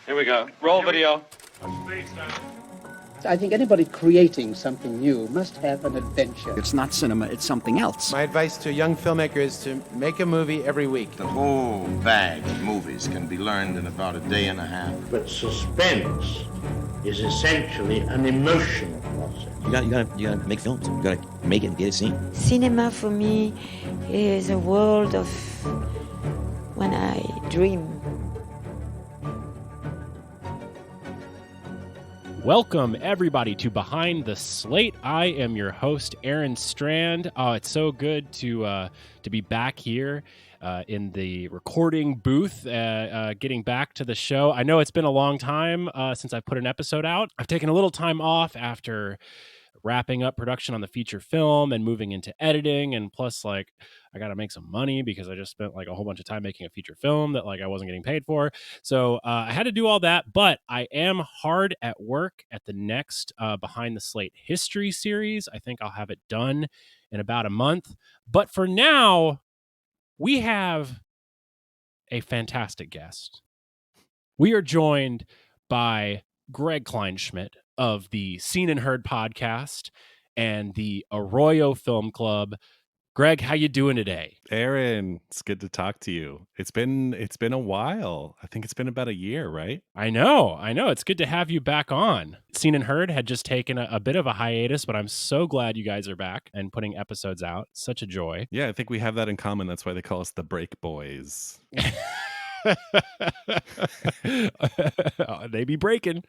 Here we go. Roll video. I think anybody creating something new must have an adventure. It's not cinema, it's something else. My advice to a young filmmaker is to make a movie every week. The whole bag of movies can be learned in about a day and a half. But suspense is essentially an emotional process. You gotta make films. You gotta make it and get it seen. Cinema for me is a world of when I dream. Welcome, everybody, to Behind the Slate. I am your host, Aaron Strand. Oh, it's so good to be back here in the recording booth, getting back to the show. I know it's been a long time since I've put an episode out. I've taken a little time off after wrapping up production on the feature film and moving into editing, and plus, I got to make some money because I just spent a whole bunch of time making a feature film that I wasn't getting paid for. So I had to do all that, but I am hard at work at the next Behind the Slate history series. I think I'll have it done in about a month. But for now, we have a fantastic guest. We are joined by Greg Kleinschmidt of the Seen and Heard podcast and the Arroyo Film Club. Greg, how you doing today? Aaron, it's good to talk to you. It's been a while. I think it's been about a year, right? I know. It's good to have you back on. Seen and Heard had just taken a bit of a hiatus, but I'm so glad you guys are back and putting episodes out. Such a joy. Yeah, I think we have that in common. That's why they call us the Break Boys. They be breaking.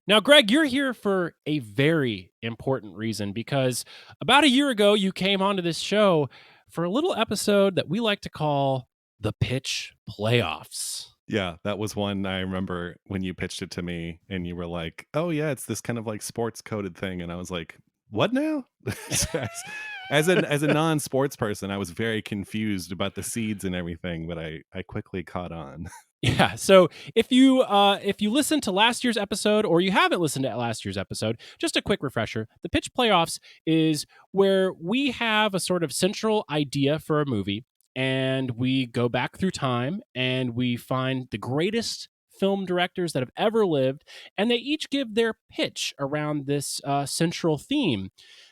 Now, Greg, you're here for a very important reason, because about a year ago, you came onto this show for a little episode that we like to call the Pitch Playoffs. Yeah, that was one I remember when you pitched it to me and you were like, oh yeah, it's this kind of sports coded thing. And I was like, what now? As a non-sports person, I was very confused about the seeds and everything, but I quickly caught on. Yeah. So if you listened to last year's episode, or you haven't listened to last year's episode, just a quick refresher. The Pitch Playoffs is where we have a sort of central idea for a movie, and we go back through time and we find the greatest film directors that have ever lived, and they each give their pitch around this central theme.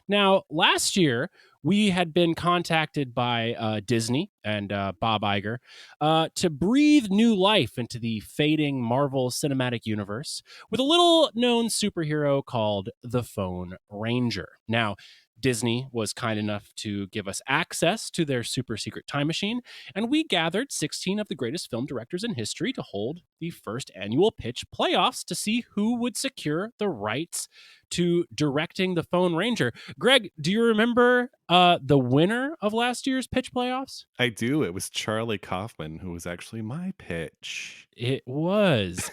Now, last year, we had been contacted by Disney and Bob Iger to breathe new life into the fading Marvel Cinematic Universe with a little-known superhero called the Phone Ranger. Now, Disney was kind enough to give us access to their super secret time machine, and we gathered 16 of the greatest film directors in history to hold the first annual Pitch Playoffs to see who would secure the rights to directing the Phone Ranger. Greg, do you remember the winner of last year's Pitch Playoffs? I do. It was Charlie Kaufman, who was actually my pitch. It was.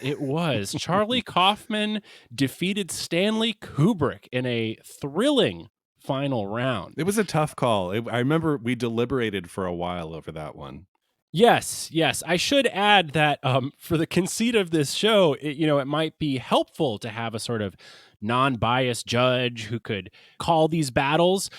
Charlie Kaufman defeated Stanley Kubrick in a thrilling final round. It was a tough call. I remember we deliberated for a while over that one. Yes. I should add that for the conceit of this show, it might be helpful to have a sort of non-biased judge who could call these battles.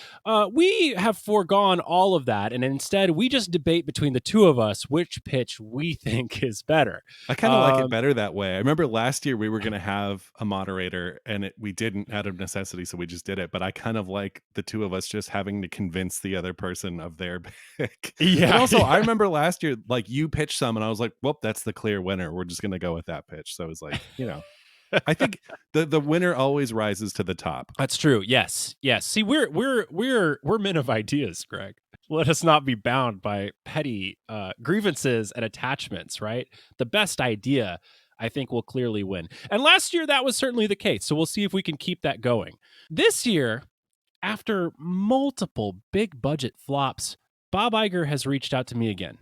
We have foregone all of that, and instead we just debate between the two of us which pitch we think is better. I kind of like it better that way. I remember last year we were going to have a moderator, and we didn't out of necessity, so we just did it. But I kind of like the two of us just having to convince the other person of their pick. Yeah. And also, I remember last year, you pitched some, and I was like, well, that's the clear winner. We're just going to go with that pitch. So it was I think the winner always rises to the top. That's true. Yes. See, we're men of ideas, Greg. Let us not be bound by petty grievances and attachments, right? The best idea, I think, will clearly win. And last year, that was certainly the case. So we'll see if we can keep that going. This year, after multiple big budget flops, Bob Iger has reached out to me again,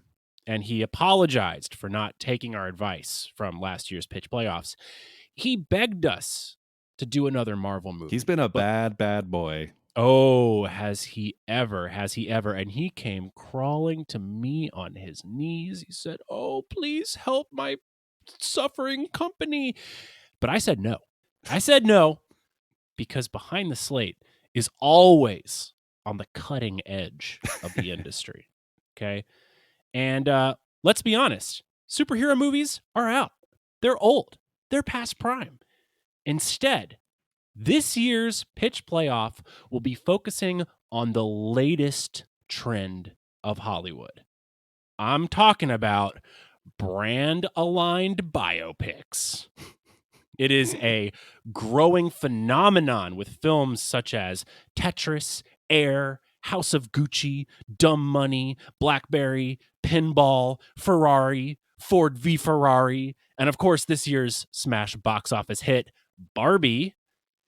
and he apologized for not taking our advice from last year's Pitch Playoffs. He begged us to do another Marvel movie. He's been a bad boy. Oh, has he ever? And he came crawling to me on his knees. He said, oh, please help my suffering company. But I said no. Because Behind the Slate is always on the cutting edge of the industry. Okay. And let's be honest, superhero movies are out. They're old. They're past prime. Instead, this year's pitch playoff will be focusing on the latest trend of Hollywood. I'm talking about brand-aligned biopics. It is a growing phenomenon with films such as Tetris, Air, House of Gucci, Dumb Money, Blackberry, Pinball, Ferrari, Ford v Ferrari, and of course this year's smash box office hit, Barbie.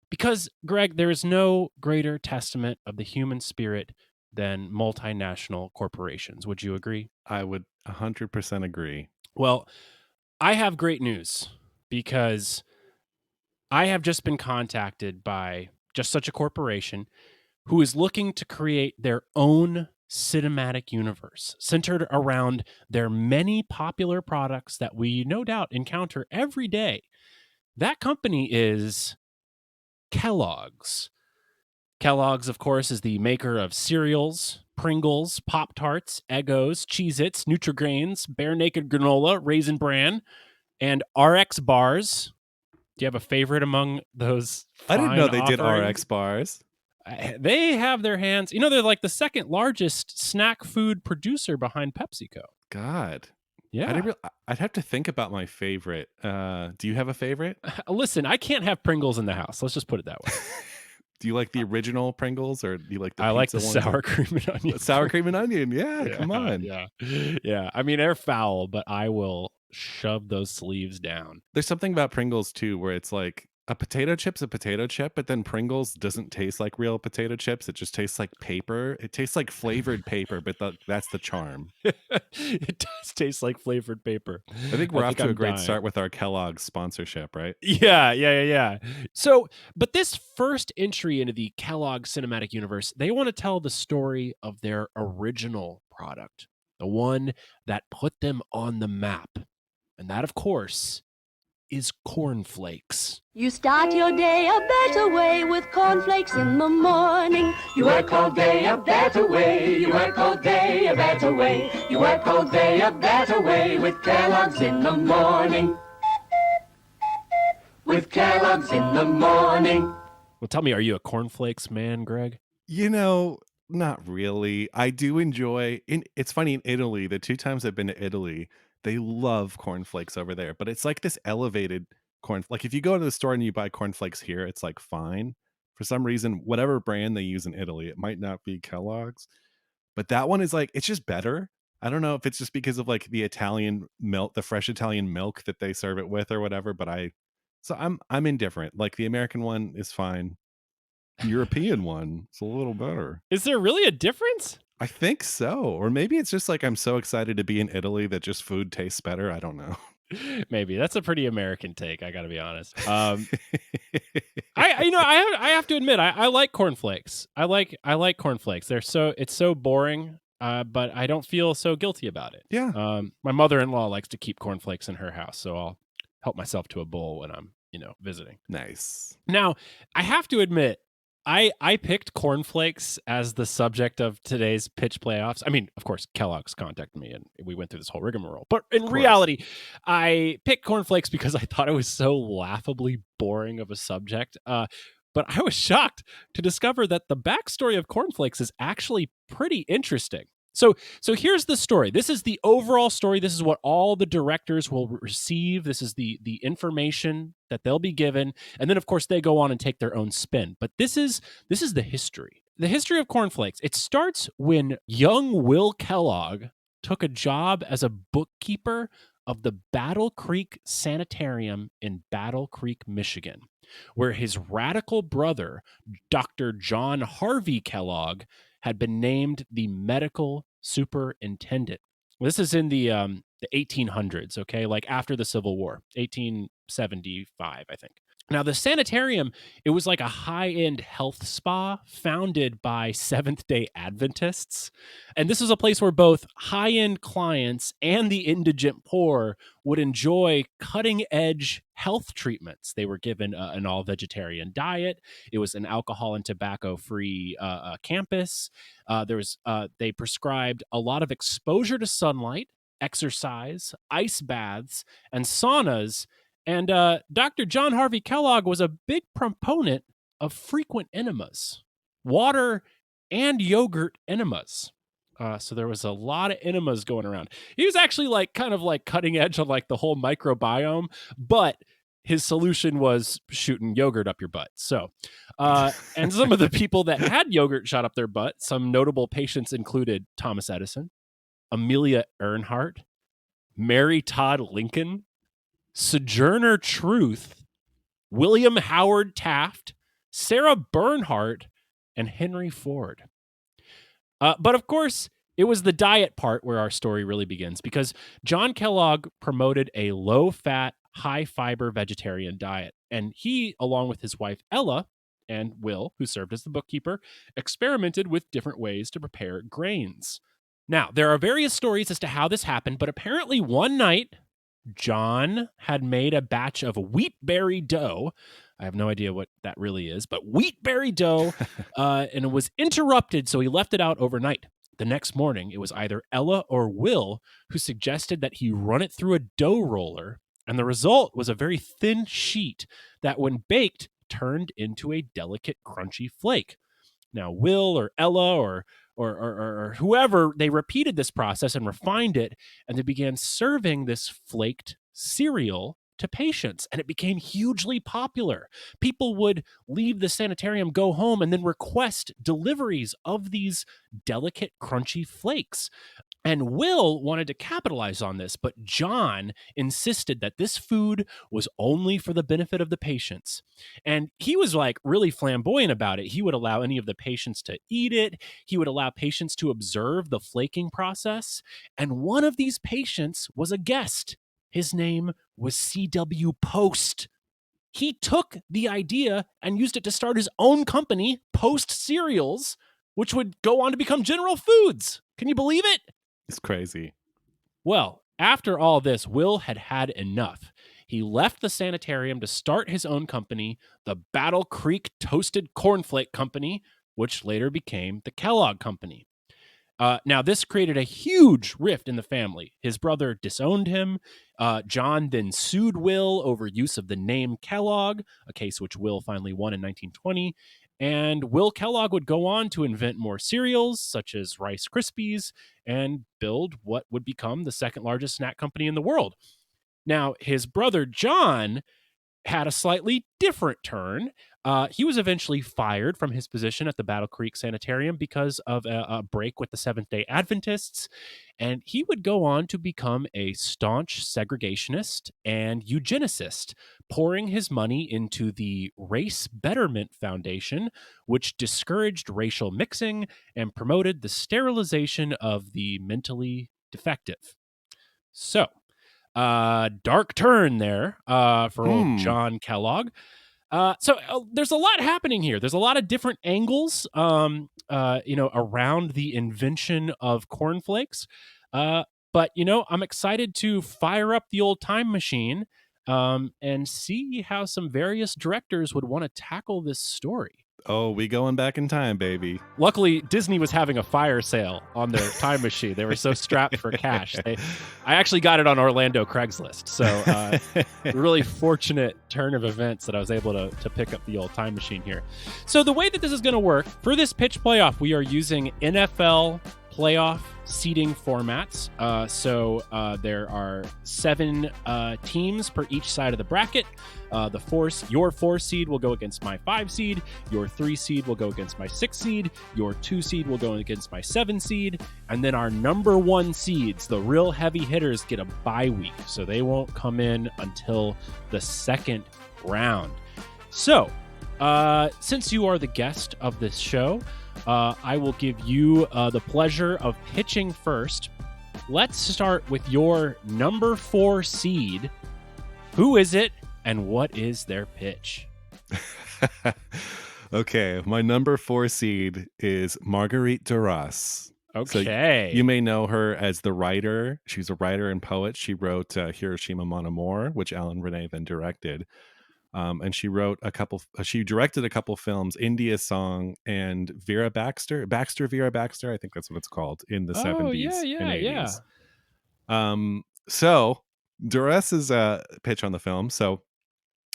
Because, Greg, there is no greater testament of the human spirit than multinational corporations. Would you agree? I would 100% agree. Well, I have great news because I have just been contacted by just such a corporation who is looking to create their own cinematic universe centered around their many popular products that we no doubt encounter every day. That company is Kellogg's. Kellogg's, of course, is the maker of cereals, Pringles, Pop-Tarts, Eggos, Cheez-Its, Nutri-Grains, Bare Naked Granola, Raisin Bran, and RX bars. Do you have a favorite among those? I didn't know they fine did offerings? RX bars. They have their hands. You know, they're like the second largest snack food producer behind PepsiCo. God. Yeah. I'd have to think about my favorite. Do you have a favorite? Listen, I can't have Pringles in the house. Let's just put it that way. Do you like the original Pringles or do you like the I like the pizza ones? sour cream and onion. Sour cream and onion. Yeah, come on. Yeah. I mean, they're foul, but I will shove those sleeves down. There's something about Pringles too where it's like a potato chip's a potato chip, but then Pringles doesn't taste like real potato chips. It just tastes like paper. It tastes like flavored paper, but that's the charm. It does taste like flavored paper. I think we're off to I'm a great dying. start with our Kellogg's sponsorship, right? Yeah. So, but this first entry into the Kellogg cinematic universe, they want to tell the story of their original product, the one that put them on the map. And that, of course, is cornflakes. You start your day a better way with cornflakes in the morning. You work all day a better way. You work all day a better way. You work all day a better way with Kellogg's in the morning. With Kellogg's in the morning. Well, tell me, are you a cornflakes man, Greg? You know, not really. I do enjoy it's funny in Italy, the 2 times I've been to Italy, they love cornflakes over there, but it's like this elevated corn. Like if you go to the store and you buy cornflakes here, it's like fine. For some reason, whatever brand they use in Italy, it might not be Kellogg's, but that one is like, it's just better. I don't know if it's just because of like the Italian milk, the fresh Italian milk that they serve it with or whatever, but I'm indifferent. Like the American one is fine. The European one, it's a little better. Is there really a difference? I think so. Or maybe it's just like I'm so excited to be in Italy that just food tastes better. I don't know. Maybe that's a pretty American take. I got to be honest. I have to admit, I like cornflakes. I like cornflakes. It's so boring, but I don't feel so guilty about it. Yeah. My mother-in-law likes to keep cornflakes in her house, so I'll help myself to a bowl when I'm visiting. Nice. Now, I have to admit, I picked cornflakes as the subject of today's pitch playoffs. I mean, of course, Kellogg's contacted me and we went through this whole rigmarole. But in reality, I picked cornflakes because I thought it was so laughably boring of a subject. But I was shocked to discover that the backstory of cornflakes is actually pretty interesting. So here's the story. This is the overall story. This is what all the directors will receive. This is the information that they'll be given. And then, of course, they go on and take their own spin. But this is the history. The history of cornflakes. It starts when young Will Kellogg took a job as a bookkeeper of the Battle Creek Sanitarium in Battle Creek, Michigan, where his radical brother, Dr. John Harvey Kellogg, had been named the medical superintendent. This is in the 1800s, okay? Like after the Civil War, 1875, I think. Now, the sanitarium, it was like a high-end health spa founded by Seventh-day Adventists. And this was a place where both high-end clients and the indigent poor would enjoy cutting-edge health treatments. They were given an all-vegetarian diet. It was an alcohol and tobacco-free campus. They prescribed a lot of exposure to sunlight, exercise, ice baths, and saunas, And Dr. John Harvey Kellogg was a big proponent of frequent enemas, water and yogurt enemas. So there was a lot of enemas going around. He was actually like kind of like cutting edge on like the whole microbiome, but his solution was shooting yogurt up your butt. So, and some of the people that had yogurt shot up their butt, some notable patients included Thomas Edison, Amelia Earhart, Mary Todd Lincoln, Sojourner Truth, William Howard Taft, Sarah Bernhardt, and Henry Ford. But of course, it was the diet part where our story really begins, because John Kellogg promoted a low-fat, high-fiber vegetarian diet. And he, along with his wife Ella and Will, who served as the bookkeeper, experimented with different ways to prepare grains. Now, there are various stories as to how this happened, but apparently one night, John had made a batch of wheatberry dough. I have no idea what that really is, but wheatberry dough, and it was interrupted, so he left it out overnight. The next morning, it was either Ella or Will who suggested that he run it through a dough roller, and the result was a very thin sheet that, when baked, turned into a delicate, crunchy flake. Now, Will or Ella or whoever, they repeated this process and refined it, and they began serving this flaked cereal to patients, and it became hugely popular. People would leave the sanitarium, go home, and then request deliveries of these delicate, crunchy flakes. And Will wanted to capitalize on this, but John insisted that this food was only for the benefit of the patients. And he was like really flamboyant about it. He would allow any of the patients to eat it. He would allow patients to observe the flaking process. And one of these patients was a guest. His name was C.W. Post. He took the idea and used it to start his own company, Post Cereals, which would go on to become General Foods. Can you believe it? It's crazy. Well, after all this, Will had had enough. He left the sanitarium to start his own company, the Battle Creek Toasted Cornflake Company, which later became the Kellogg Company. Now, this created a huge rift in the family. His brother disowned him. John then sued Will over use of the name Kellogg, a case which Will finally won in 1920. And Will Kellogg would go on to invent more cereals, such as Rice Krispies, and build what would become the second largest snack company in the world. Now, his brother John had a slightly different turn. He was eventually fired from his position at the Battle Creek Sanitarium because of a break with the Seventh-day Adventists, and he would go on to become a staunch segregationist and eugenicist, pouring his money into the Race Betterment Foundation, which discouraged racial mixing and promoted the sterilization of the mentally defective. So, dark turn there for old John Kellogg. So there's a lot happening here. There's a lot of different angles, around the invention of cornflakes. But I'm excited to fire up the old time machine and see how some various directors would want to tackle this story. Oh, we going back in time, baby. Luckily, Disney was having a fire sale on their time machine. They were so strapped for cash. I actually got it on Orlando Craigslist. So really fortunate turn of events that I was able to pick up the old time machine here. So the way that this is going to work, for this pitch playoff, we are using NFL playoff seeding formats. So there are 7 teams per each side of the bracket. Your 4 seed will go against my 5 seed. Your 3 seed will go against my 6 seed. Your 2 seed will go against my 7 seed. And then our number 1 seeds, the real heavy hitters, get a bye week. So they won't come in until the second round. So since you are the guest of this show, I will give you the pleasure of pitching first. Let's start with your number 4 seed. Who is it, and what is their pitch? Okay, my number 4 seed is Marguerite Duras. Okay. So you may know her as the writer. She's a writer and poet. She wrote Hiroshima Mon Amour, which Alan Rene then directed. And she directed a couple films, India Song and Vera Baxter, Vera Baxter, I think that's what it's called, in the 70s and 80s. Yeah. So Dures's pitch on the film. So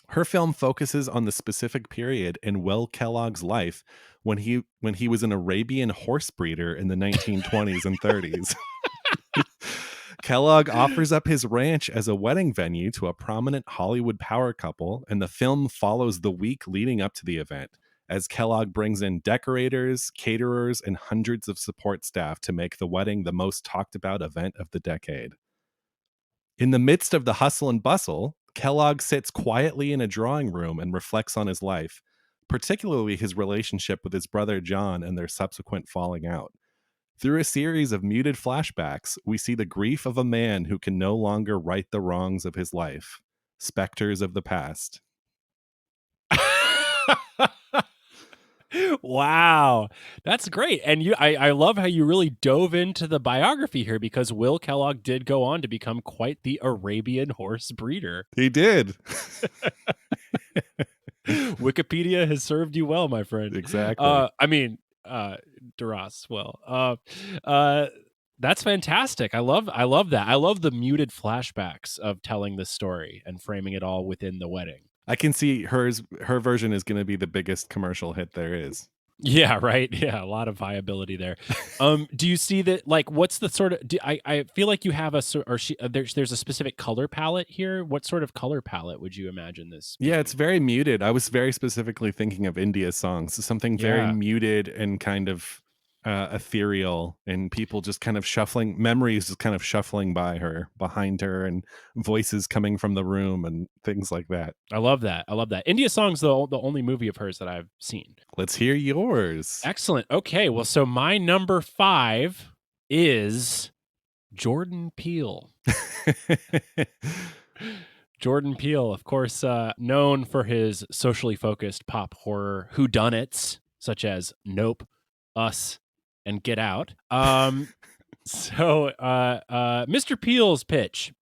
her film focuses on the specific period in Will Kellogg's life when he was an Arabian horse breeder in the 1920s and 30s. Kellogg offers up his ranch as a wedding venue to a prominent Hollywood power couple, and the film follows the week leading up to the event as Kellogg brings in decorators, caterers, and hundreds of support staff to make the wedding the most talked about event of the decade. In the midst of the hustle and bustle, Kellogg sits quietly in a drawing room and reflects on his life, particularly his relationship with his brother John and their subsequent falling out. Through a series of muted flashbacks, we see the grief of a man who can no longer right the wrongs of his life. Specters of the past. Wow, that's great. And I love how you really dove into the biography here, because Will Kellogg did go on to become quite the Arabian horse breeder. He did. Wikipedia has served you well, my friend. Exactly. Duras. Well, that's fantastic. I love that. I love the muted flashbacks of telling this story and framing it all within the wedding. I can see her version is going to be the biggest commercial hit there is. Yeah, right. Yeah, a lot of viability there. Do you see that? Like, what's the sort of? I feel like you have there's a specific color palette here. What sort of color palette would you imagine this being? Yeah, it's very muted. I was very specifically thinking of India's songs, something very muted and kind of ethereal, and people just kind of shuffling, memories just kind of shuffling behind her, and voices coming from the room and things like that. I love that. India Song's the only movie of hers that I've seen. Let's hear yours. Excellent. Okay, well, so my number 5 is Jordan Peele. Jordan Peele, of course, known for his socially focused pop horror whodunits, such as Nope, Us, and Get Out. So Mr. Peele's pitch.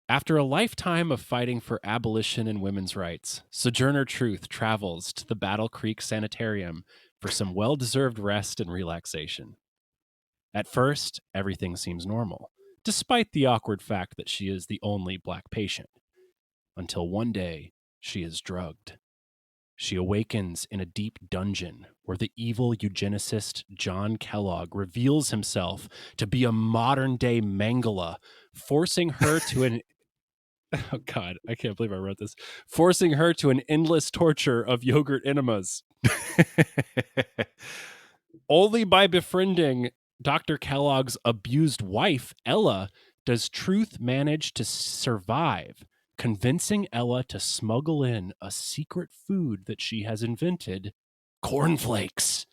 After a lifetime of fighting for abolition and women's rights, Sojourner Truth travels to the Battle Creek Sanitarium for some well-deserved rest and relaxation. At first, everything seems normal, despite the awkward fact that she is the only black patient. Until one day, she is drugged. She awakens in a deep dungeon where the evil eugenicist John Kellogg reveals himself to be a modern-day Mangala, forcing her to an... Oh, God, I can't believe I wrote this. Forcing her to an endless torture of yogurt enemas. Only by befriending Dr. Kellogg's abused wife, Ella, does Truth manage to survive, convincing Ella to smuggle in a secret food that she has invented, cornflakes.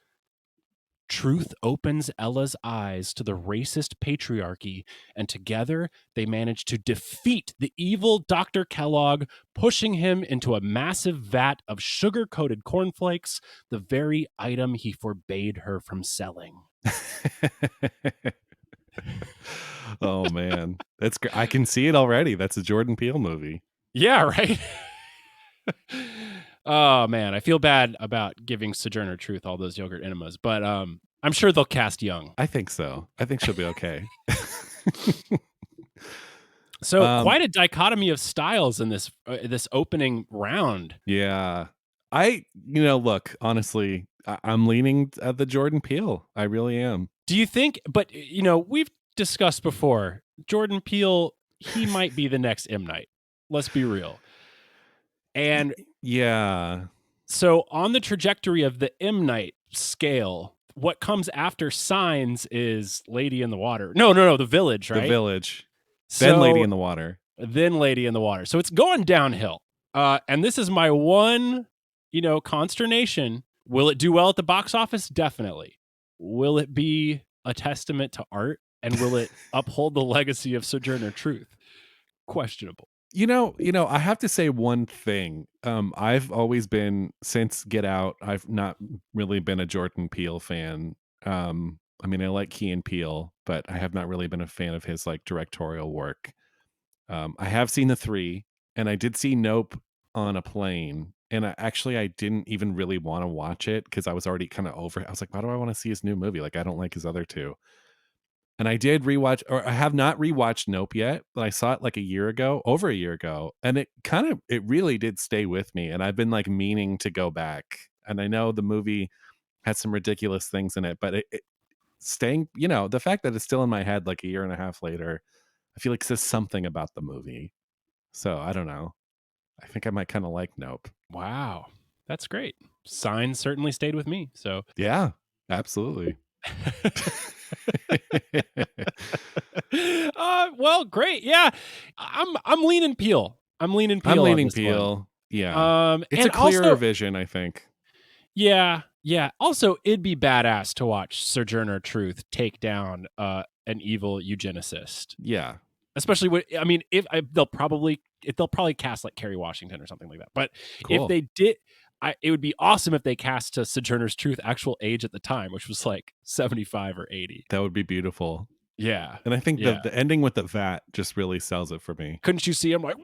Truth opens Ella's eyes to the racist patriarchy, and together they manage to defeat the evil Dr. Kellogg, pushing him into a massive vat of sugar-coated cornflakes, the very item he forbade her from selling. Oh, man. That's great. I can see it already. That's a Jordan Peele movie. Yeah, right? Oh, man. I feel bad about giving Sojourner Truth all those yogurt enemas, but I'm sure they'll cast young. I think so. I think she'll be okay. So quite a dichotomy of styles in this opening round. Yeah. Look, honestly, I'm leaning at the Jordan Peele. I really am. Do you think, but we've discussed before, Jordan Peele, he might be the next M. Night. Let's be real. And yeah. So on the trajectory of the M. Night scale, what comes after Signs is Lady in the Water. No, The Village, right? The Village. Then Lady in the Water. Then Lady in the Water. So it's going downhill. And this is my one, consternation. Will it do well at the box office? Definitely. Will it be a testament to art? And will it uphold the legacy of Sojourner Truth? Questionable. I have to say one thing. I've always been, since Get Out, I've not really been a Jordan Peele fan. I like Key and Peele, but I have not really been a fan of his directorial work. I have seen The Three, and I did see Nope on a plane. And I didn't even really want to watch it because I was already kind of over it. I was like, why do I want to see his new movie? I don't like his other two. And I did rewatch, or I have not rewatched Nope yet, but I saw it like over a year ago. And it really did stay with me. And I've been like meaning to go back. And I know the movie has some ridiculous things in it, but it staying, the fact that it's still in my head like a year and a half later, I feel like says something about the movie. So I don't know. I think I might kind of like Nope. Wow. That's great. Signs certainly stayed with me. So Yeah, absolutely. Well, great. Yeah. I'm leaning Peel. I'm leaning Peel. I'm leaning on this Peel. one. Yeah. It's and a clearer also, vision, I think. Yeah. Also, it'd be badass to watch Sojourner Truth take down an evil eugenicist. Yeah. Especially if they'll probably cast like Kerry Washington or something like that. But Cool. if they did, it would be awesome if they cast to Sojourner's Truth actual age at the time, which was like 75 or 80. That would be beautiful. Yeah. And I think the ending with the vat just really sells it for me. Couldn't you see him like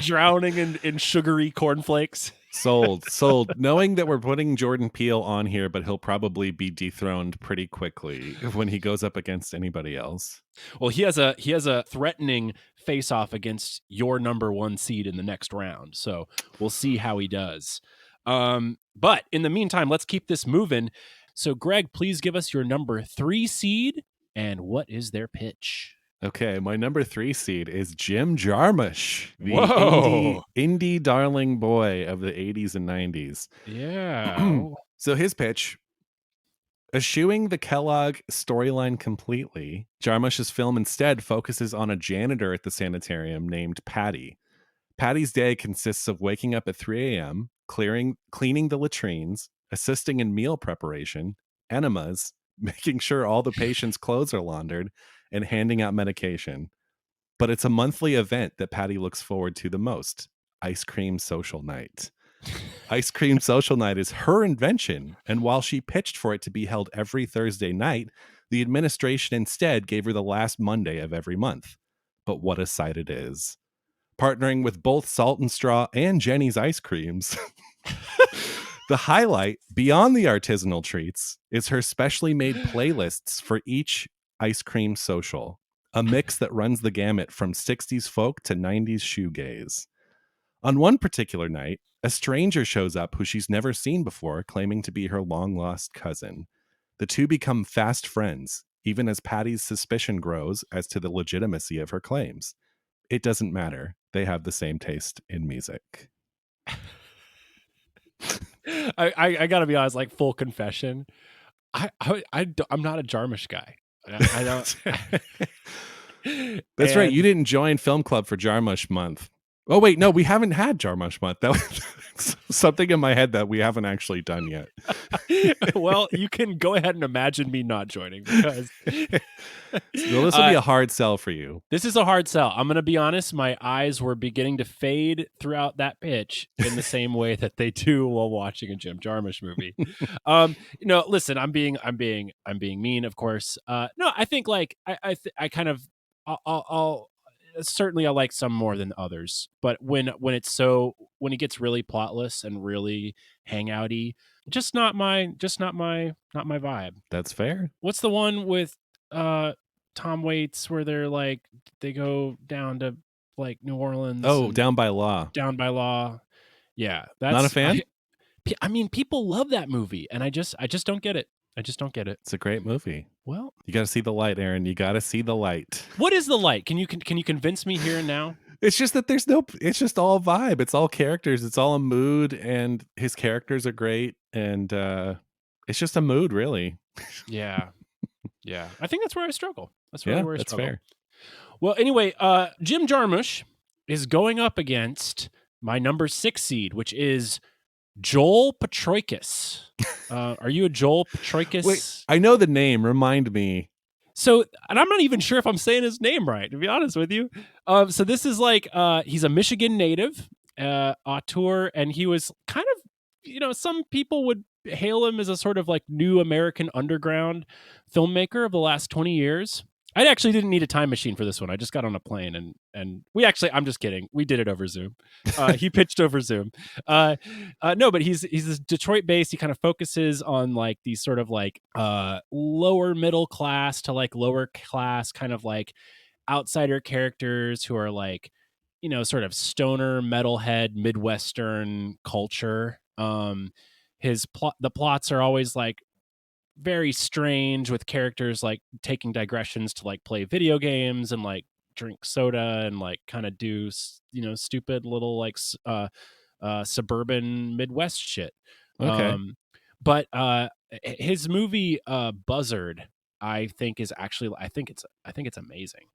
drowning in sugary cornflakes? Sold. Knowing that we're putting Jordan Peele on here, but he'll probably be dethroned pretty quickly when he goes up against anybody else. Well, he has a threatening face-off against your number 1 seed in the next round. So we'll see how he does. But in the meantime, let's keep this moving. So Greg, please give us your number 3 seed and what is their pitch? Okay, my number 3 seed is Jim Jarmusch, the indie darling boy of the 80s and 90s. Yeah. So his pitch, eschewing the Kellogg storyline completely, Jarmusch's film instead focuses on a janitor at the sanitarium named Patty. Patty's day consists of waking up at 3 a.m., cleaning the latrines, assisting in meal preparation, enemas, making sure all the patients' clothes are laundered, and handing out medication. But it's a monthly event that Patty looks forward to the most, Ice Cream Social Night. Ice Cream Social Night is her invention, and while she pitched for it to be held every Thursday night, the administration instead gave her the last Monday of every month. But what a sight it is. Partnering with both Salt and Straw and Jenny's Ice Creams, the highlight, beyond the artisanal treats, is her specially made playlists for each Ice Cream Social, a mix that runs the gamut from 60s folk to 90s shoegaze. On one particular night, a stranger shows up who she's never seen before, claiming to be her long-lost cousin. The two become fast friends, even as Patty's suspicion grows as to the legitimacy of her claims. It doesn't matter. They have the same taste in music. I gotta be honest, like full confession. I'm not a Jarmusch guy. I don't. That's right. You didn't join Film Club for Jarmusch Month. Oh, wait. No, we haven't had Jarmusch Month. That was something in my head that we haven't actually done yet. Well, you can go ahead and imagine me not joining because So this will be a hard sell for you. This is a hard sell. I'm going to be honest. My eyes were beginning to fade throughout that pitch in the same way that they do while watching a Jim Jarmusch movie. Listen, I'm being mean, of course. No, I think like I kind of I'll certainly I like some more than others, but when it gets really plotless and really hangouty, just not my vibe. That's fair. What's the one with Tom Waits where they go down to like New Orleans? Oh, Down by Law. Down by Law. Yeah, that's not a fan. I mean, people love that movie, and I just don't get it. I just don't get it. It's a great movie. Well, you got to see the light, Aaron. You got to see the light. What is the light? Can you convince me here and now? It's just that it's just all vibe. It's all characters. It's all a mood, and his characters are great, and it's just a mood, really. Yeah. Yeah. I think that's where I struggle. That's really where I struggle. Fair. Well, anyway, Jim Jarmusch is going up against my number 6 seed, which is Joel Patroikis. Are you a Joel Patroikis? Wait, I know the name. Remind me. So, and I'm not even sure if I'm saying his name right, to be honest with you. So this is like, he's a Michigan native, auteur, and he was kind of, some people would hail him as a sort of like new American underground filmmaker of the last 20 years. I actually didn't need a time machine for this one. I just got on a plane and we actually, I'm just kidding. We did it over Zoom. He pitched over Zoom. No, but he's this Detroit based. He kind of focuses on like these sort of like lower middle class to like lower class kind of like outsider characters who are like, you know, sort of stoner metalhead Midwestern culture. The plots are always like very strange with characters like taking digressions to like play video games and like drink soda and like kind of do stupid little like suburban Midwest shit. Okay. But his movie Buzzard, I think it's amazing.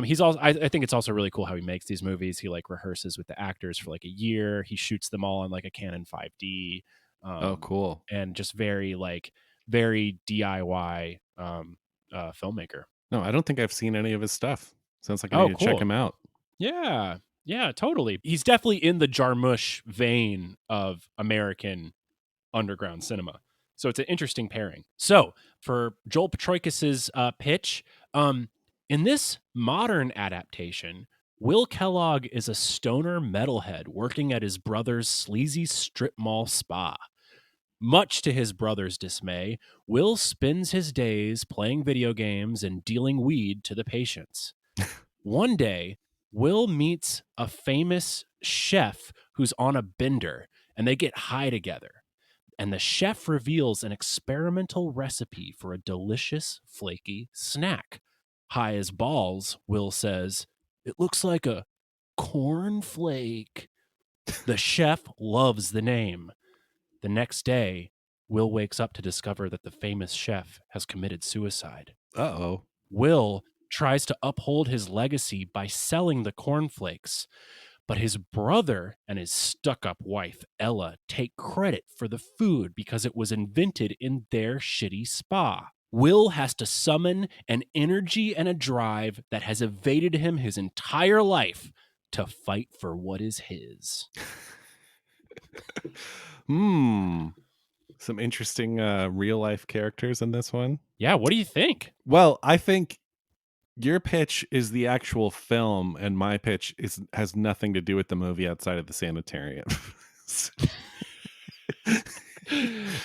He's also I think it's also really cool how he makes these movies. He like rehearses with the actors for like a year. He shoots them all on like a Canon 5D. Oh, cool. And just very DIY filmmaker. No, I don't think I've seen any of his stuff. Sounds like I Oh, need to check cool. him out. Yeah, totally. He's definitely in the Jarmusch vein of American underground cinema. So it's an interesting pairing. So for Joel Petroikas's pitch, in this modern adaptation, Will Kellogg is a stoner metalhead working at his brother's sleazy strip mall spa. Much to his brother's dismay, Will spends his days playing video games and dealing weed to the patients. One day, Will meets a famous chef who's on a bender, and they get high together. And the chef reveals an experimental recipe for a delicious, flaky snack. High as balls, Will says, "It looks like a cornflake." The chef loves the name. The next day, Will wakes up to discover that the famous chef has committed suicide. Uh-oh. Will tries to uphold his legacy by selling the cornflakes, but his brother and his stuck-up wife, Ella, take credit for the food because it was invented in their shitty spa. Will has to summon an energy and a drive that has evaded him his entire life to fight for what is his. Some interesting real life characters in this one. Yeah, what do you think? Well, I think your pitch is the actual film, and my pitch has nothing to do with the movie outside of the sanitarium.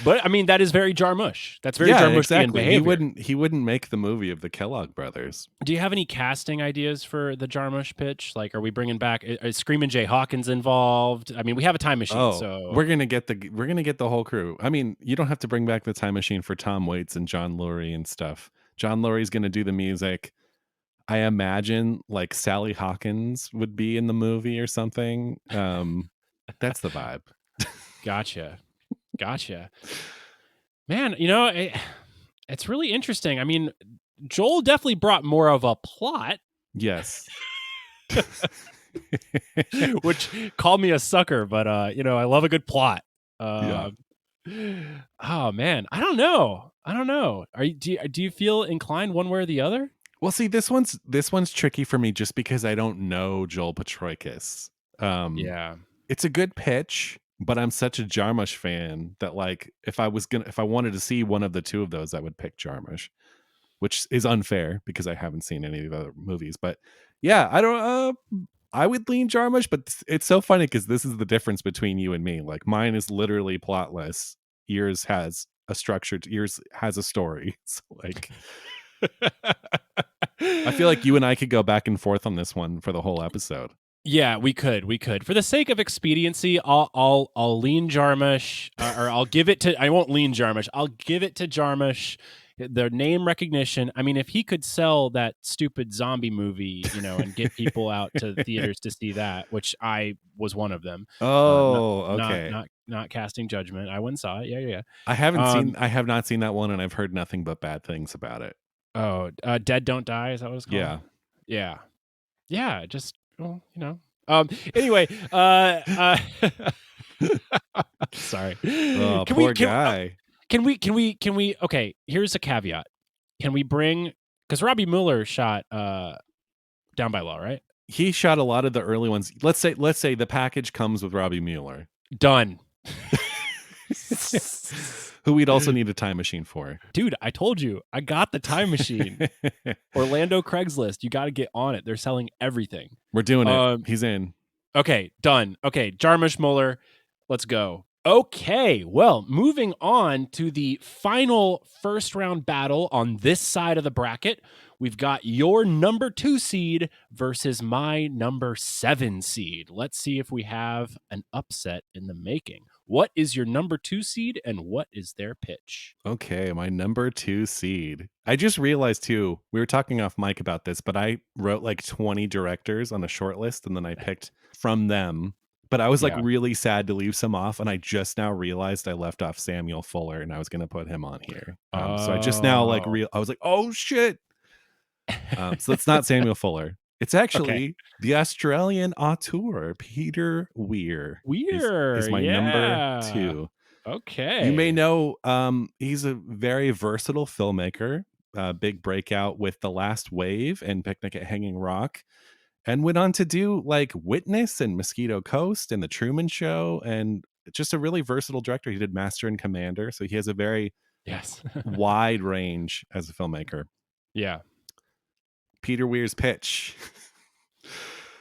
But I mean, that is very Jarmusch. That's very Jarmusch exactly. behavior. He wouldn't make the movie of the Kellogg brothers. Do you have any casting ideas for the Jarmusch pitch? Like, are we bringing back? Is Screamin' Jay Hawkins involved? I mean, we have a time machine, so we're gonna get the whole crew. I mean, you don't have to bring back the time machine for Tom Waits and John Lurie and stuff. John Lurie's gonna do the music. I imagine like Sally Hawkins would be in the movie or something. That's the vibe. Gotcha. Man, you know, it's really interesting. I mean, Joel definitely brought more of a plot. Yes. Which, call me a sucker, but you know, I love a good plot. Yeah. Oh man, I don't know. Do you feel inclined one way or the other? Well, see, this one's tricky for me just because I don't know Joel Petroikas. Yeah. It's a good pitch, but I'm such a Jarmusch fan that like if I wanted to see one of the two of those, I would pick Jarmusch, which is unfair because I haven't seen any of the other movies. But yeah, I would lean Jarmusch, but it's so funny because this is the difference between you and me. Like mine is literally plotless. Yours has a structure. Yours has a story. So like, I feel like you and I could go back and forth on this one for the whole episode. Yeah, we could. For the sake of expediency, I'll lean Jarmusch, or I'll give it to. I won't lean Jarmusch. I'll give it to Jarmusch. The name recognition. I mean, if he could sell that stupid zombie movie, you know, and get people out to theaters to see that, which I was one of them. Okay. Not casting judgment. I went and saw it. Yeah. I have not seen that one, and I've heard nothing but bad things about it. Oh, Dead Don't Die. Is that what it's called? Yeah. Just. Well, you know. Anyway, sorry. Oh, poor guy. Can we? Okay, here's a caveat. Can we bring? Because Robbie Mueller shot Down by Law, right? He shot a lot of the early ones. Let's say the package comes with Robbie Mueller. Done. Who we'd also need a time machine for. Dude, I told you, I got the time machine. Orlando Craigslist, you got to get on it. They're selling everything. We're doing it. He's in. Okay, done. Okay, Jarmusch Muller, let's go. Okay, well, moving on to the final first round battle on this side of the bracket. We've got your number 2 seed versus my number 7 seed. Let's see if we have an upset in the making. What is your number 2 seed and what is their pitch? Okay, my number 2 seed. I just realized too, we were talking off mic about this, but I wrote like 20 directors on a short list and then I picked from them. But I was like really sad to leave some off, and I just now realized I left off Samuel Fuller, and I was going to put him on here. So I just now like I was like, oh shit. So it's not Samuel Fuller. It's actually the Australian auteur Peter Weir. Weir is my number 2. Okay. You may know he's a very versatile filmmaker. Big breakout with The Last Wave and Picnic at Hanging Rock. And went on to do like Witness and Mosquito Coast and The Truman Show, and just a really versatile director. He did Master and Commander, so he has a very wide range as a filmmaker. Yeah. Peter Weir's pitch.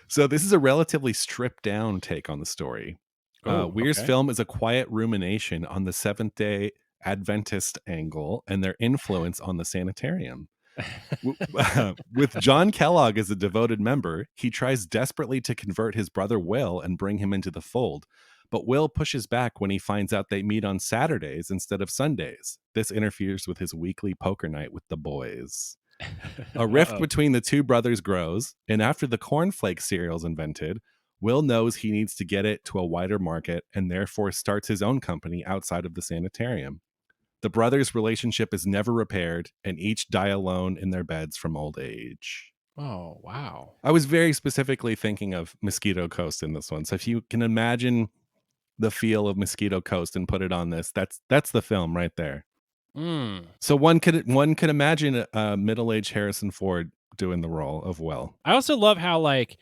So this is a relatively stripped down take on the story. Weir's film is a quiet rumination on the Seventh-day Adventist angle and their influence on the sanitarium. With John Kellogg as a devoted member, he tries desperately to convert his brother Will and bring him into the fold. But Will pushes back when he finds out they meet on Saturdays instead of Sundays. This interferes with his weekly poker night with the boys. A rift between the two brothers grows, and after the cornflake cereal is invented, Will knows he needs to get it to a wider market and therefore starts his own company outside of the sanitarium. The brothers' relationship is never repaired, and each die alone in their beds from old age. Oh, wow. I was very specifically thinking of Mosquito Coast in this one. So if you can imagine the feel of Mosquito Coast and put it on this, that's the film right there. So one could imagine a middle-aged Harrison Ford doing the role of Will. I also love how, like,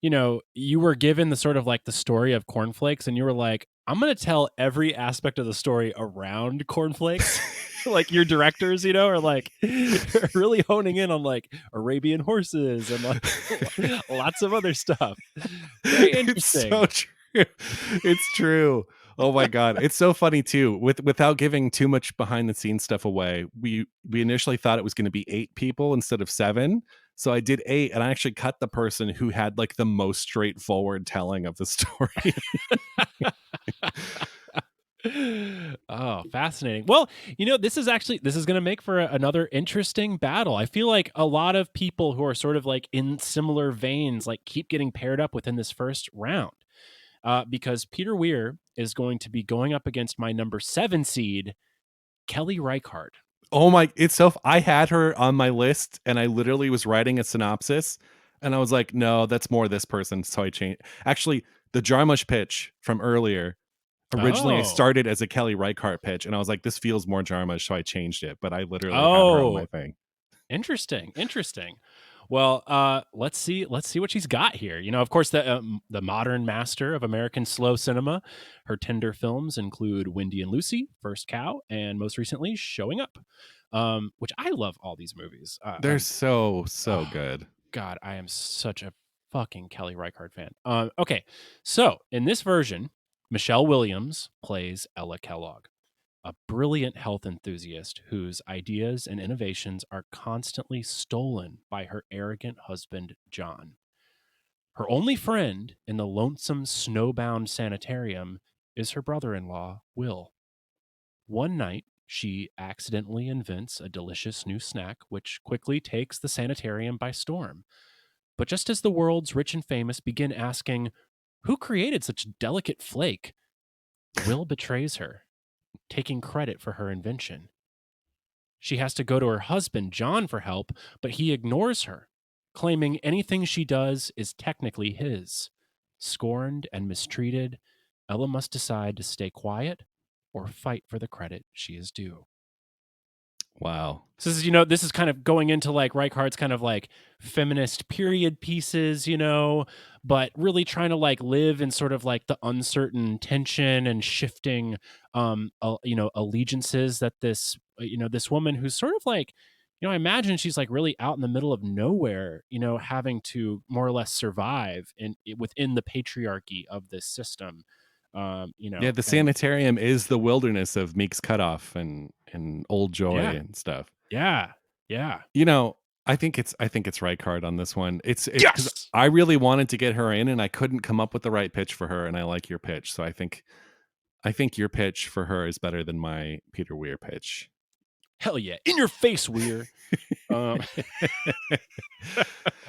you know, you were given the sort of like the story of cornflakes, and you were like, I'm going to tell every aspect of the story around cornflakes. Like your directors, you know, are like really honing in on like Arabian horses and like lots of other stuff. Very interesting. It's so true. It's true. Oh my God. It's so funny too. Without giving too much behind the scenes stuff away, we initially thought it was going to be 8 people instead of 7. So I did 8, and I actually cut the person who had like the most straightforward telling of the story. Oh, fascinating. Well, you know, this is going to make for another interesting battle. I feel like a lot of people who are sort of like in similar veins, like keep getting paired up within this first round. Because Peter Weir is going to be going up against my number 7 seed, Kelly Reichardt. Oh my, I had her on my list, and I literally was writing a synopsis, and I was like, no, that's more this person. So I changed. Actually, the Jarmusch pitch from earlier, originally I started as a Kelly Reichardt pitch, and I was like, this feels more Jarmusch, so I changed it. But I literally had her on my thing. Interesting. Well, let's see what she's got here. You know, of course, the modern master of American slow cinema. Her tender films include Wendy and Lucy, First Cow, and most recently, Showing Up, which I love all these movies. They're so good. God, I am such a fucking Kelly Reichardt fan. Okay, so in this version, Michelle Williams plays Ella Kellogg, a brilliant health enthusiast whose ideas and innovations are constantly stolen by her arrogant husband, John. Her only friend in the lonesome, snowbound sanitarium is her brother-in-law, Will. One night, she accidentally invents a delicious new snack, which quickly takes the sanitarium by storm. But just as the world's rich and famous begin asking, who created such delicate flake? Will betrays her, taking credit for her invention. She has to go to her husband, John, for help, but he ignores her, claiming anything she does is technically his. Scorned and mistreated, Ella must decide to stay quiet or fight for the credit she is due. Wow. So this is kind of going into like Reichardt's kind of like feminist period pieces, but really trying to like live in sort of like the uncertain tension and shifting, allegiances that this woman who's sort of like, I imagine she's like really out in the middle of nowhere, having to more or less survive within the patriarchy of this system. Yeah, the And sanitarium is the wilderness of Meek's Cutoff and Old Joy yeah, and stuff. yeah, yeah. I think it's Reichardt on this one. It's because Yes. I really wanted to get her in, and I couldn't come up with the right pitch for her. And I like your pitch, so I think your pitch for her is better than my Peter Weir pitch. Hell yeah. In your face, Weir.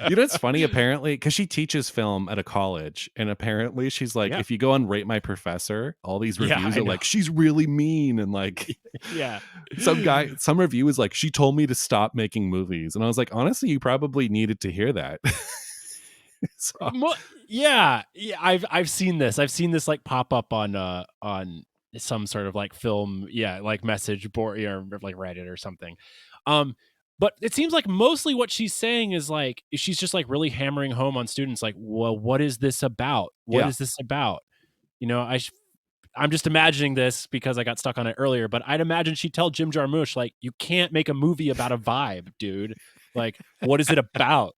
It's funny, apparently, because she teaches film at a college, and apparently she's like, Yeah. if you go and Rate My Professor, all these Yeah, reviews I are know. like, she's really mean, and like Yeah. some review is like, she told me to stop making movies, and I was like, honestly, you probably needed to hear that. So, Yeah. I've seen this. I've seen this like pop up on some sort of like film, like message board or like Reddit or something. But it seems like mostly what she's saying is like she's just like really hammering home on students like, well, what is this about? What Yeah. is this about? I'm just imagining this because I got stuck on it earlier, but I'd imagine she'd tell Jim Jarmusch, like, you can't make a movie about a vibe, dude. Like, what is it about?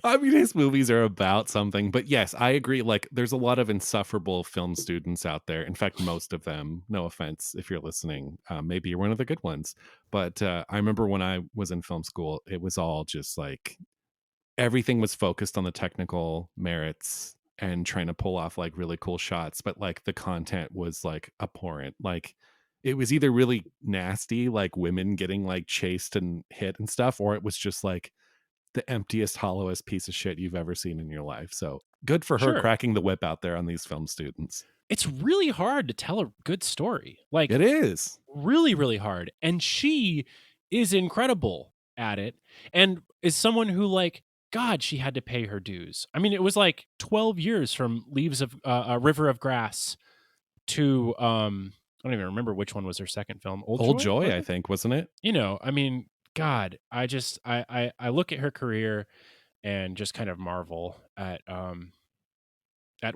I mean, his movies are about something, but yes, I agree. Like, there's a lot of insufferable film students out there. In fact, most of them, no offense if you're listening, maybe you're one of the good ones. But I remember when I was in film school, it was all just like everything was focused on the technical merits and trying to pull off like really cool shots, but like the content was like abhorrent. Like, it was either really nasty, like women getting like chased and hit and stuff, or it was just like the emptiest, hollowest piece of shit you've ever seen in your life. So good for her Sure. cracking the whip out there on these film students. It's really hard to tell a good story. Like, It is. really, really hard. And she is incredible at it and is someone who, like, God, she had to pay her dues. I mean, it was like 12 years from Leaves of a River of Grass to I don't even remember which one was her second film. Old Joy, was I it? think, wasn't it? I mean, God, I look at her career and just kind of marvel at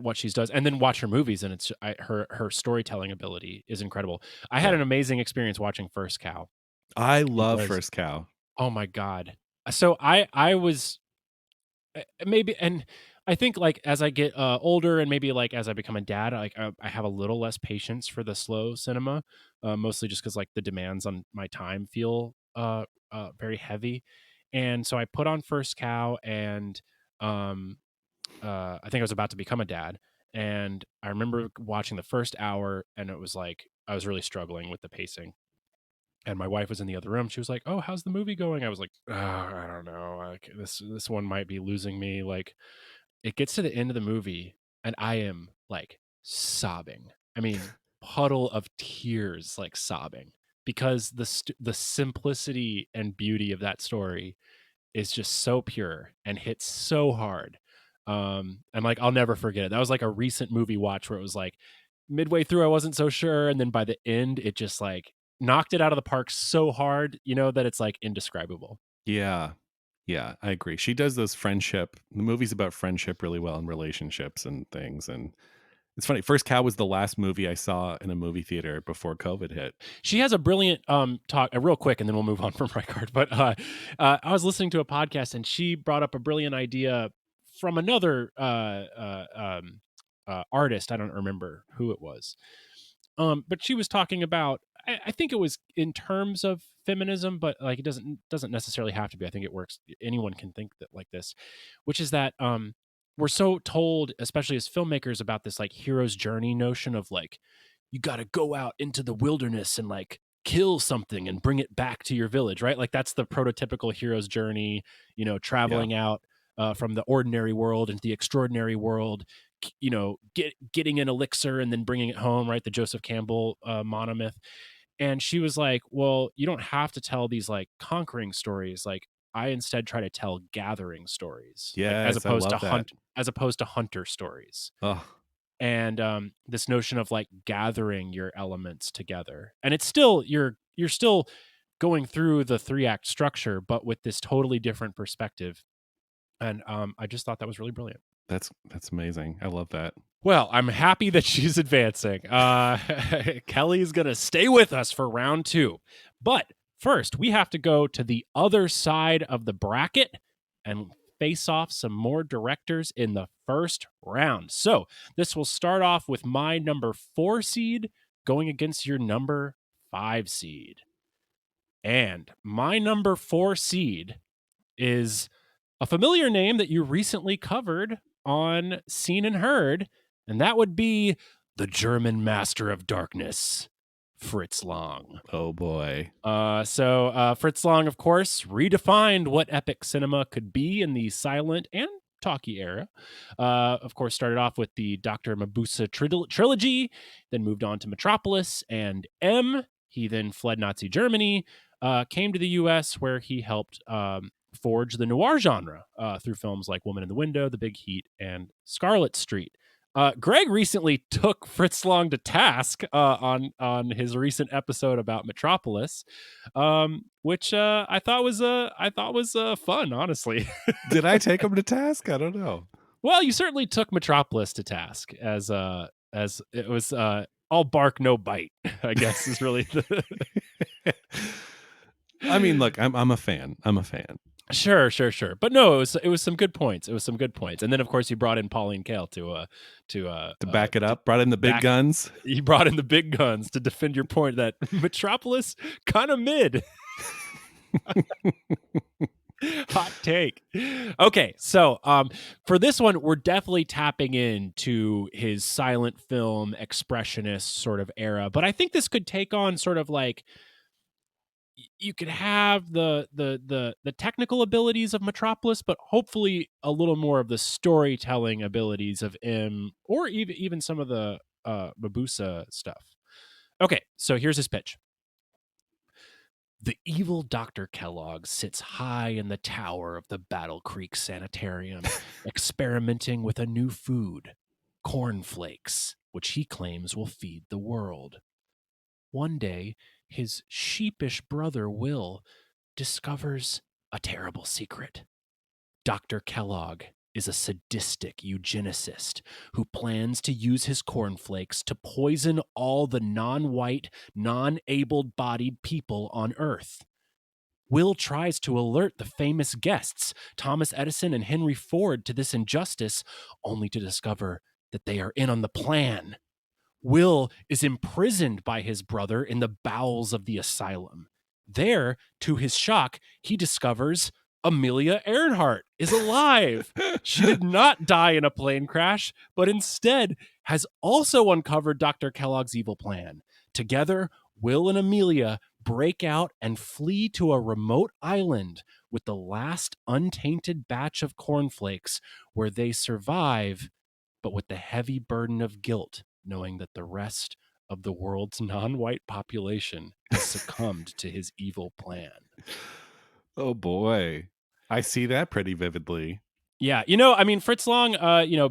what she does, and then watch her movies, and her storytelling ability is incredible. I had Yeah. an amazing experience watching First Cow. I love Because- First Cow. Oh my God. So I was maybe, and I think like as I get older and maybe like as I become a dad, I have a little less patience for the slow cinema, mostly just because like the demands on my time feel very heavy, and so I put on First Cow, and I think I was about to become a dad, and I remember watching the first hour, and it was like I was really struggling with the pacing. And my wife was in the other room. She was like, "Oh, how's the movie going?" I was like, I don't know. Like this one might be losing me." Like, it gets to the end of the movie, and I am like sobbing. I mean, puddle of tears, like sobbing, because the simplicity and beauty of that story is just so pure and hits so hard. And like I'll never forget it. That was like a recent movie watch where it was like midway through I wasn't so sure, and then by the end it just like knocked it out of the park so hard, that it's like indescribable. Yeah. Yeah, I agree. She does the movies about friendship really well and relationships and things. And it's funny. First Cow was the last movie I saw in a movie theater before COVID hit. She has a brilliant talk, real quick, and then we'll move on from Reichardt. But I was listening to a podcast, and she brought up a brilliant idea from another artist. I don't remember who it was, but she was talking about. I think it was in terms of feminism, but like it doesn't necessarily have to be. I think it works. Anyone can think that like this, which is that we're so told, especially as filmmakers, about this like hero's journey notion of like you got to go out into the wilderness and like kill something and bring it back to your village, right? Like that's the prototypical hero's journey, traveling out from the ordinary world into the extraordinary world, getting an elixir and then bringing it home, right? The Joseph Campbell monomyth. And she was like, well, you don't have to tell these like conquering stories. Like I instead try to tell gathering stories, like, Yes, as opposed I to love that. as opposed to hunter stories. Oh, And this notion of like gathering your elements together, and it's still you're still going through the 3-act structure, but with this totally different perspective. And I just thought that was really brilliant. That's amazing. I love that. Well, I'm happy that she's advancing. Kelly's going to stay with us for round 2. But first, we have to go to the other side of the bracket and face off some more directors in the first round. So this will start off with my number 4 seed going against your number 5 seed. And my number 4 seed is a familiar name that you recently covered on Seen and Heard, and that would be the German Master of Darkness, Fritz Lang. Oh boy. So Fritz Lang, of course, redefined what epic cinema could be in the silent and talkie era. Of course, started off with the Dr. Mabuse trilogy, then moved on to Metropolis and M. He then fled Nazi Germany, came to the U.S. where he helped forge the noir genre through films like Woman in the Window, The Big Heat, and Scarlet Street. Greg recently took Fritz Lang to task on his recent episode about Metropolis, which I thought was fun, honestly. Did I take him to task? I don't know. Well, you certainly took Metropolis to task as it was all bark no bite, I guess is really the. I mean, look, I'm a fan. Sure. But no, it was some good points. And then of course you brought in Pauline Kael to back it up. Brought in the big guns. You brought in the big guns to defend your point that Metropolis kind of mid. Hot take. Okay, so for this one, we're definitely tapping into his silent film expressionist sort of era. But I think this could take on sort of like, you could have the technical abilities of Metropolis, but hopefully a little more of the storytelling abilities of M, or even some of the Mabuse stuff. Okay, so here's his pitch. The evil Dr. Kellogg sits high in the tower of the Battle Creek Sanitarium, experimenting with a new food, cornflakes, which he claims will feed the world. One day, his sheepish brother Will discovers a terrible secret. Dr. Kellogg is a sadistic eugenicist who plans to use his cornflakes to poison all the non-white, non-able-bodied people on Earth. Will tries to alert the famous guests, Thomas Edison and Henry Ford, to this injustice, only to discover that they are in on the plan. Will is imprisoned by his brother in the bowels of the asylum. There, to his shock, he discovers Amelia Earhart is alive. She did not die in a plane crash, but instead has also uncovered Dr. Kellogg's evil plan. Together, Will and Amelia break out and flee to a remote island with the last untainted batch of cornflakes, where they survive, but with the heavy burden of guilt, knowing that the rest of the world's non-white population has succumbed to his evil plan. Oh boy. I see that pretty vividly. Yeah, I mean, Fritz Lang,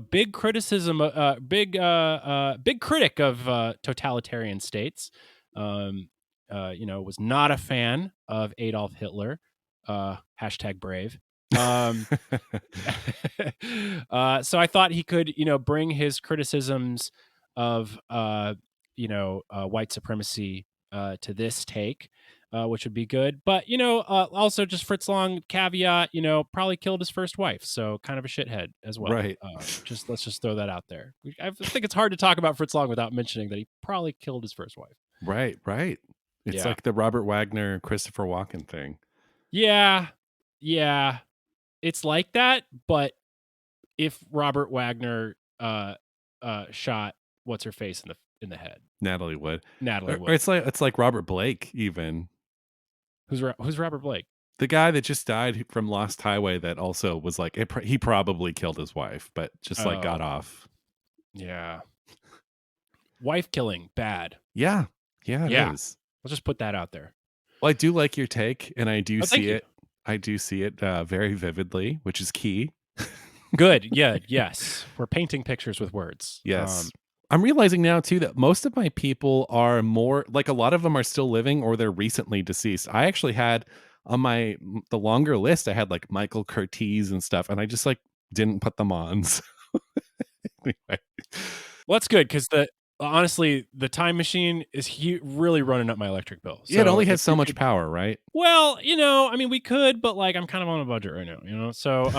big criticism, big critic of totalitarian states. Was not a fan of Adolf Hitler. #brave. So I thought he could, bring his criticisms of, white supremacy to this take, which would be good. But, also just Fritz Lang, caveat, probably killed his first wife. So kind of a shithead as well. Right. Let's just throw that out there. I think it's hard to talk about Fritz Lang without mentioning that he probably killed his first wife. Right. It's like the Robert Wagner, Christopher Walken thing. Yeah. It's like that, but if Robert Wagner shot what's her face in the head, Natalie Wood. Or it's like Robert Blake even. Who's Robert Blake? The guy that just died from Lost Highway that also was like he probably killed his wife, but just got off. Yeah. Wife killing, bad. Yeah. It is. Let's just put that out there. Well, I do like your take, and I do see it. You. I do see it very vividly, which is key. Good. Yeah. Yes. We're painting pictures with words. Yes. I'm realizing now too that most of my people are more like a lot of them are still living or they're recently deceased. I actually had on the longer list, I had like Michael Curtiz and stuff, and I just like didn't put them on. So anyway. Well, that's good because honestly, the Time Machine is really running up my electric bill. Yeah, it So only has if so we much could- power, right? Well, I mean, we could, but like, I'm kind of on a budget right now, So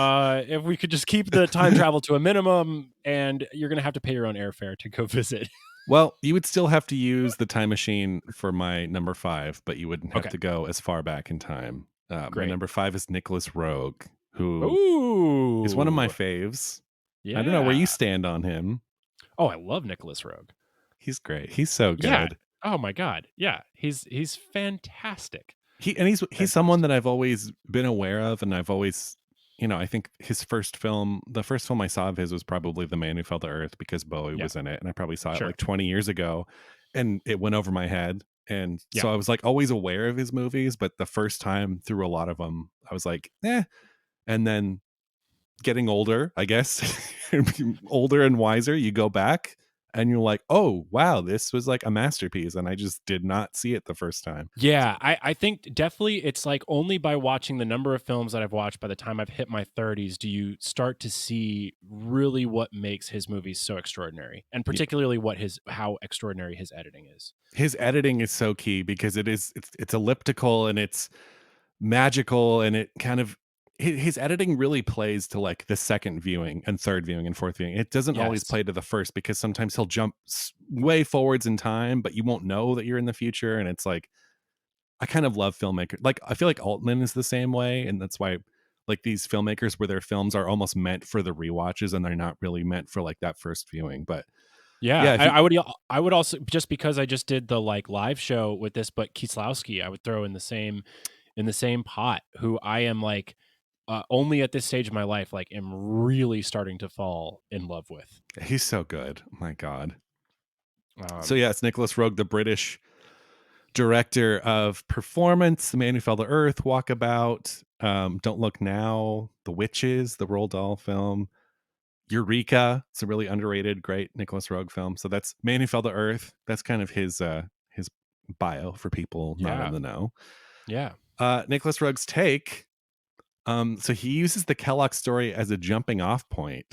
if we could just keep the time travel to a minimum, and you're gonna have to pay your own airfare to go visit. Well, you would still have to use the time machine for my number 5, but you wouldn't have Okay. to go as far back in time. My Great. number 5 is Nicholas Roeg, who Ooh, is one of my faves. Yeah. I don't know where you stand on him. Oh, I love Nicholas Roeg. He's great. He's so good. Yeah. Oh my god. Yeah, he's fantastic. He's someone that I've always been aware of, and I've always, I think the first film I saw of his was probably The Man Who Fell to Earth because Bowie was in it, and I probably saw it like 20 years ago, and it went over my head, and so I was like always aware of his movies, but the first time through a lot of them, I was like, and then getting older, I guess, older and wiser, you go back and you're like, oh wow, this was like a masterpiece, and I just did not see it the first time. Yeah, I think definitely it's like only by watching the number of films that I've watched by the time I've hit my 30s do you start to see really what makes his movies so extraordinary, and particularly how extraordinary his editing is. His editing is so key because it's elliptical and it's magical, and it kind of his editing really plays to like the second viewing and third viewing and fourth viewing. It doesn't always play to the first because sometimes he'll jump way forwards in time, but you won't know that you're in the future. And it's like, I kind of love filmmakers. Like, I feel like Altman is the same way. And that's why like these filmmakers where their films are almost meant for the rewatches and they're not really meant for like that first viewing. But I would also, just because I just did the like live show with this, but Kieslowski, I would throw in the same pot, who I am like, only at this stage of my life, like, am really starting to fall in love with. He's so good. Oh my God. So yeah, it's Nicholas Roeg, the British director of Performance, The Man Who Fell to Earth, Walkabout, Don't Look Now, The Witches, the Roald Dahl film, Eureka. It's a really underrated, great Nicholas Roeg film. So that's Man Who Fell to Earth. That's kind of his bio for people not in the know. Yeah. Nicholas Roeg's take. So he uses the Kellogg story as a jumping off point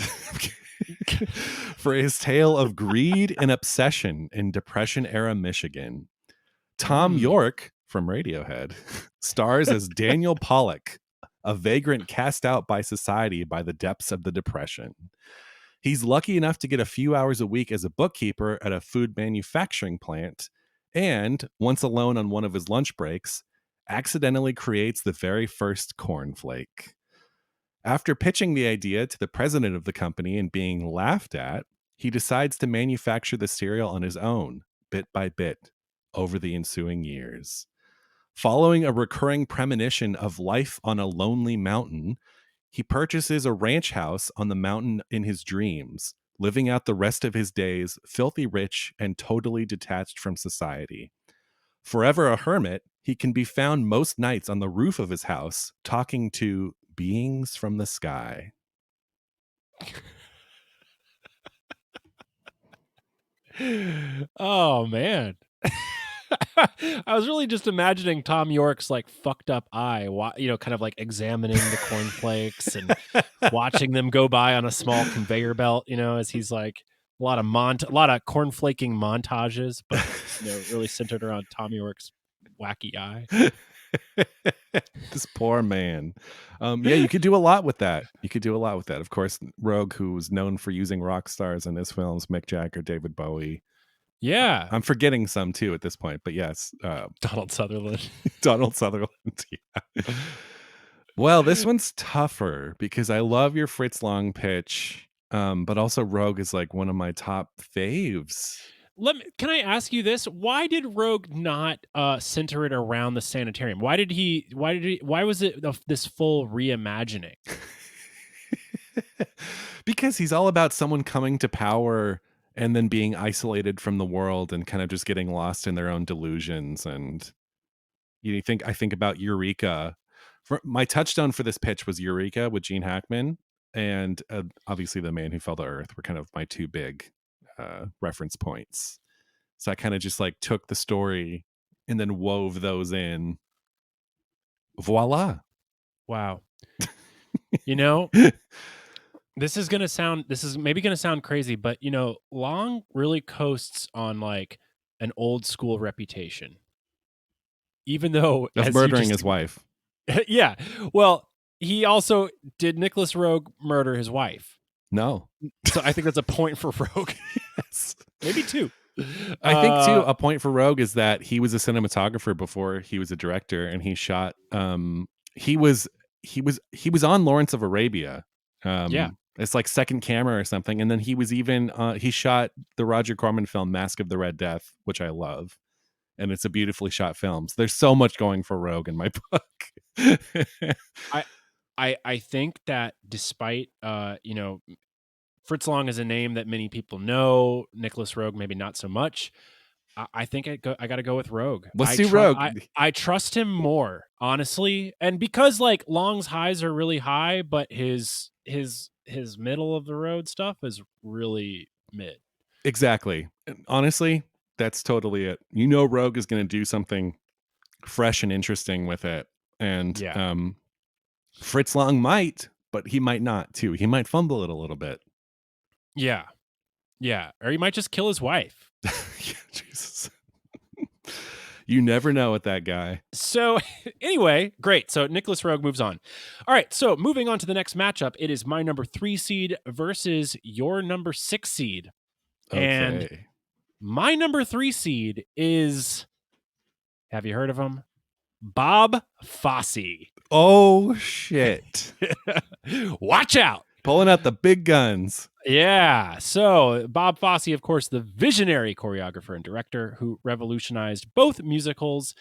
for his tale of greed and obsession in Depression era Michigan. Tom York from Radiohead stars as Daniel Pollock, a vagrant cast out by society by the depths of the Depression. He's lucky enough to get a few hours a week as a bookkeeper at a food manufacturing plant, and once alone on one of his lunch breaks, accidentally creates the very first cornflake. After pitching the idea to the president of the company and being laughed at, he decides to manufacture the cereal on his own, bit by bit, over the ensuing years. Following a recurring premonition of life on a lonely mountain, he purchases a ranch house on the mountain in his dreams, living out the rest of his days filthy rich and totally detached from society. Forever a hermit, he can be found most nights on the roof of his house talking to beings from the sky. Oh man. I was really just imagining Tom York's like fucked up eye, kind of like examining the cornflakes and watching them go by on a small conveyor belt, as he's like a lot of cornflaking montages, but really centered around Tom York's wacky eye. This poor man. You could do a lot with that. Of course, Roeg, who was known for using rock stars in his films, Mick Jagger, David Bowie. Yeah. I'm forgetting some too at this point, but yes. Donald Sutherland. Donald Sutherland. Yeah. Well, this one's tougher because I love your Fritz Lang pitch, but also Roeg is like one of my top faves. Can I ask you this? Why did Roeg not center it around the sanitarium? Why was it this full reimagining? Because he's all about someone coming to power and then being isolated from the world and kind of just getting lost in their own delusions. And I think about Eureka. My touchstone for this pitch was Eureka with Gene Hackman, and obviously The Man Who Fell to Earth were kind of my two big reference points. So I kind of just like took the story and then wove those in. Voila. Wow. You know, this is maybe gonna sound crazy, but you know, Long really coasts on like an old school reputation. Even though Of as you murdering just- his wife. Yeah. Well, he also did Nicholas Roeg murder his wife. No. So I think that's a point for Roeg. Yes. Maybe 2. I think too a point for Roeg is that he was a cinematographer before he was a director, and he shot he was on Lawrence of Arabia. Yeah. It's like second camera or something, and then he was even he shot the Roger Corman film Mask of the Red Death, which I love. And it's a beautifully shot film. So there's so much going for Roeg in my book. I think that despite you know, Fritz Lang is a name that many people know, Nicholas Roeg maybe not so much. I think I got to go with Roeg. Let's do Roeg. I trust him more, honestly, and because like Long's highs are really high, but his middle of the road stuff is really mid. Exactly. Honestly, that's totally it. You know, Roeg is going to do something fresh and interesting with it, and Yeah. Fritz Lang might, but he might not too. He might fumble it a little bit. Yeah, or he might just kill his wife. Yeah, Jesus. You never know with that guy. So anyway, great. So Nicholas Roeg moves on. All right. So moving on to the next matchup, it is my number 3 seed versus your number 6 seed. Okay. And my number 3 seed is, have you heard of him? Bob Fosse. Oh, shit. Watch out. Pulling out the big guns. Yeah. So Bob Fosse, of course, the visionary choreographer and director who revolutionized both musicals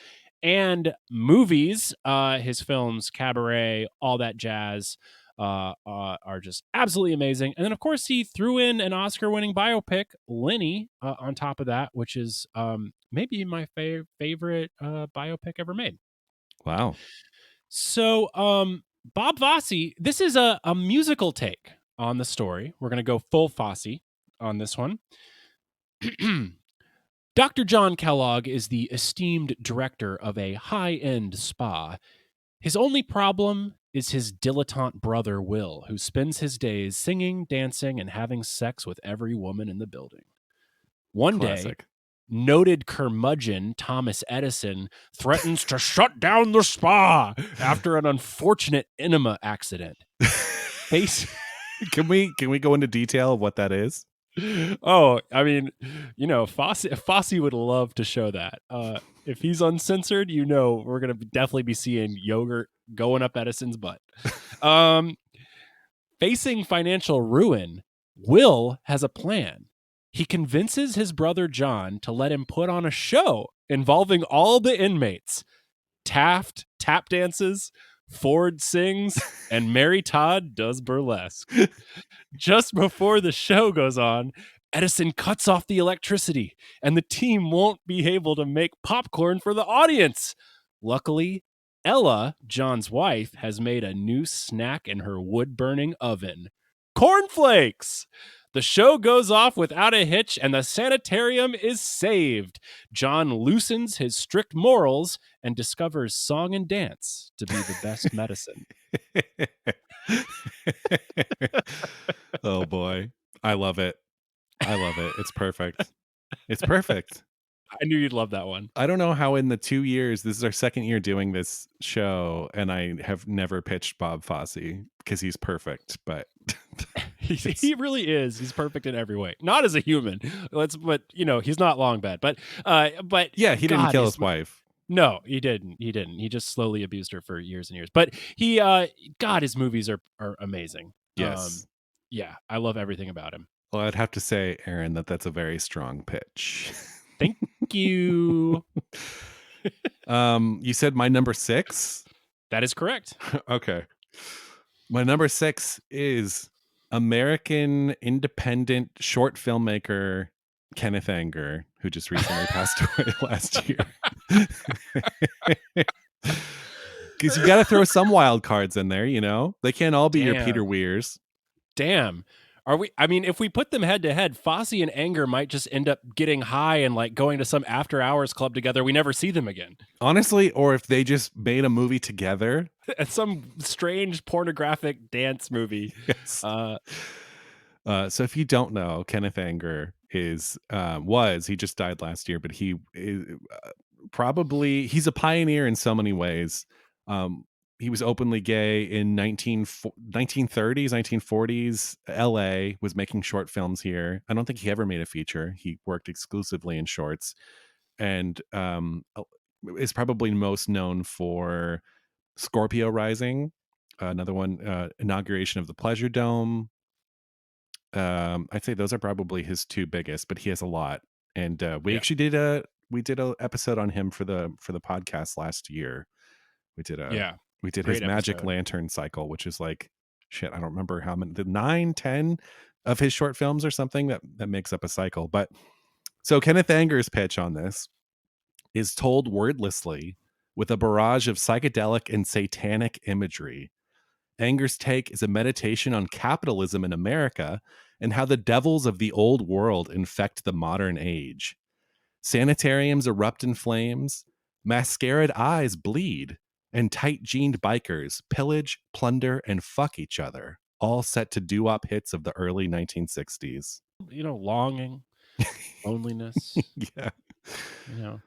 and movies. His films, Cabaret, all that jazz, are just absolutely amazing. And then, of course, he threw in an Oscar-winning biopic, Lenny, on top of that, which is maybe my favorite biopic ever made. Wow. So, Bob Fosse, this is a musical take on the story. We're going to go full Fosse on this one. Dr. John Kellogg is the esteemed director of a high-end spa. His only problem is his dilettante brother, Will, who spends his days singing, dancing, and having sex with every woman in the building. One day, Classic. noted curmudgeon Thomas Edison threatens to shut down the spa after an unfortunate enema accident. Can we go into detail of what that is? Oh, I mean, you know, Fosse would love to show that. If he's uncensored, you know, we're going to definitely be seeing yogurt going up Edison's butt. Facing financial ruin, Will has a plan. He convinces his brother John to let him put on a show involving all the inmates. Taft tap dances, Ford sings, and Mary Todd does burlesque. Just before the show goes on, Edison cuts off the electricity, and the team won't be able to make popcorn for the audience. Luckily, Ella, John's wife, has made a new snack in her wood-burning oven. Cornflakes! The show goes off without a hitch, and the sanitarium is saved. John loosens his strict morals and discovers song and dance to be the best medicine. Oh, boy. I love it. It's perfect. It's perfect. I knew you'd love that one. I don't know how in the 2 years, this is our second year doing this show, and I have never pitched Bob Fosse because he's perfect, but he really is. He's perfect in every way. Not as a human. But you know, he's not long bad. But yeah, he didn't kill his wife. No, he didn't. He just slowly abused her for years and years. But he God, his movies are amazing. Yes. Yeah, I love everything about him. Well, I'd have to say, Aaron, that's a very strong pitch. Thank you. You said my number 6? That is correct. Okay. My number 6 is American independent short filmmaker Kenneth Anger, who just recently passed away last year. Because you got to throw some wild cards in there, you know? They can't all be your Peter Weirs. Damn. Are we? I mean, if we put them head to head, Fosse and Anger might just end up getting high and like going to some after hours club together. We never see them again. Honestly, or if they just made a movie together. At some strange pornographic dance movie. Yes. So if you don't know, Kenneth Anger he just died last year, but he is he's a pioneer in so many ways. He was openly gay in 1930s, 1940s. LA was making short films here. I don't think he ever made a feature. He worked exclusively in shorts, and is probably most known for Scorpio Rising, another one, Inauguration of the Pleasure Dome. I'd say those are probably his two biggest, but he has a lot. And actually did a episode on him for the podcast last year. We did his Magic Lantern cycle, which is like shit. I don't remember how many, the 9-10 of his short films or something that makes up a cycle. But so Kenneth Anger's pitch on this is told wordlessly with a barrage of psychedelic and satanic imagery. Anger's take is a meditation on capitalism in America and how the devils of the old world infect the modern age. Sanitariums erupt in flames, mascaraed eyes bleed, and tight-jeaned bikers pillage, plunder, and fuck each other, all set to doo-wop hits of the early 1960s. Longing, loneliness. Yeah.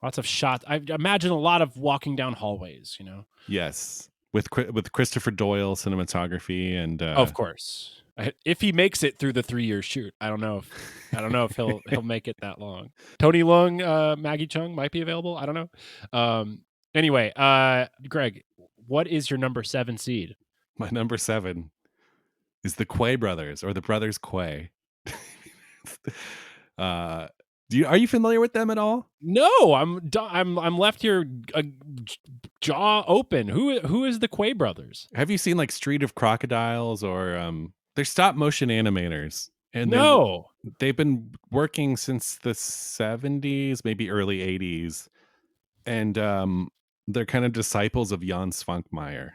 Lots of shots. I imagine a lot of walking down hallways, Yes. With Christopher Doyle cinematography and of course, if he makes it through the 3-year shoot, I don't know if he'll make it that long. Tony Leung, Maggie Chung might be available. I don't know. Anyway, Greg, what is your number 7 seed? My number 7 is the Quay brothers, or the brothers Quay. Are you familiar with them at all? No, I'm left here jaw open. Who is the Quay brothers? Have you seen like Street of Crocodiles or they're stop motion animators? And no, they've been working since the 70s, maybe early 80s, and they're kind of disciples of Jan Svankmajer.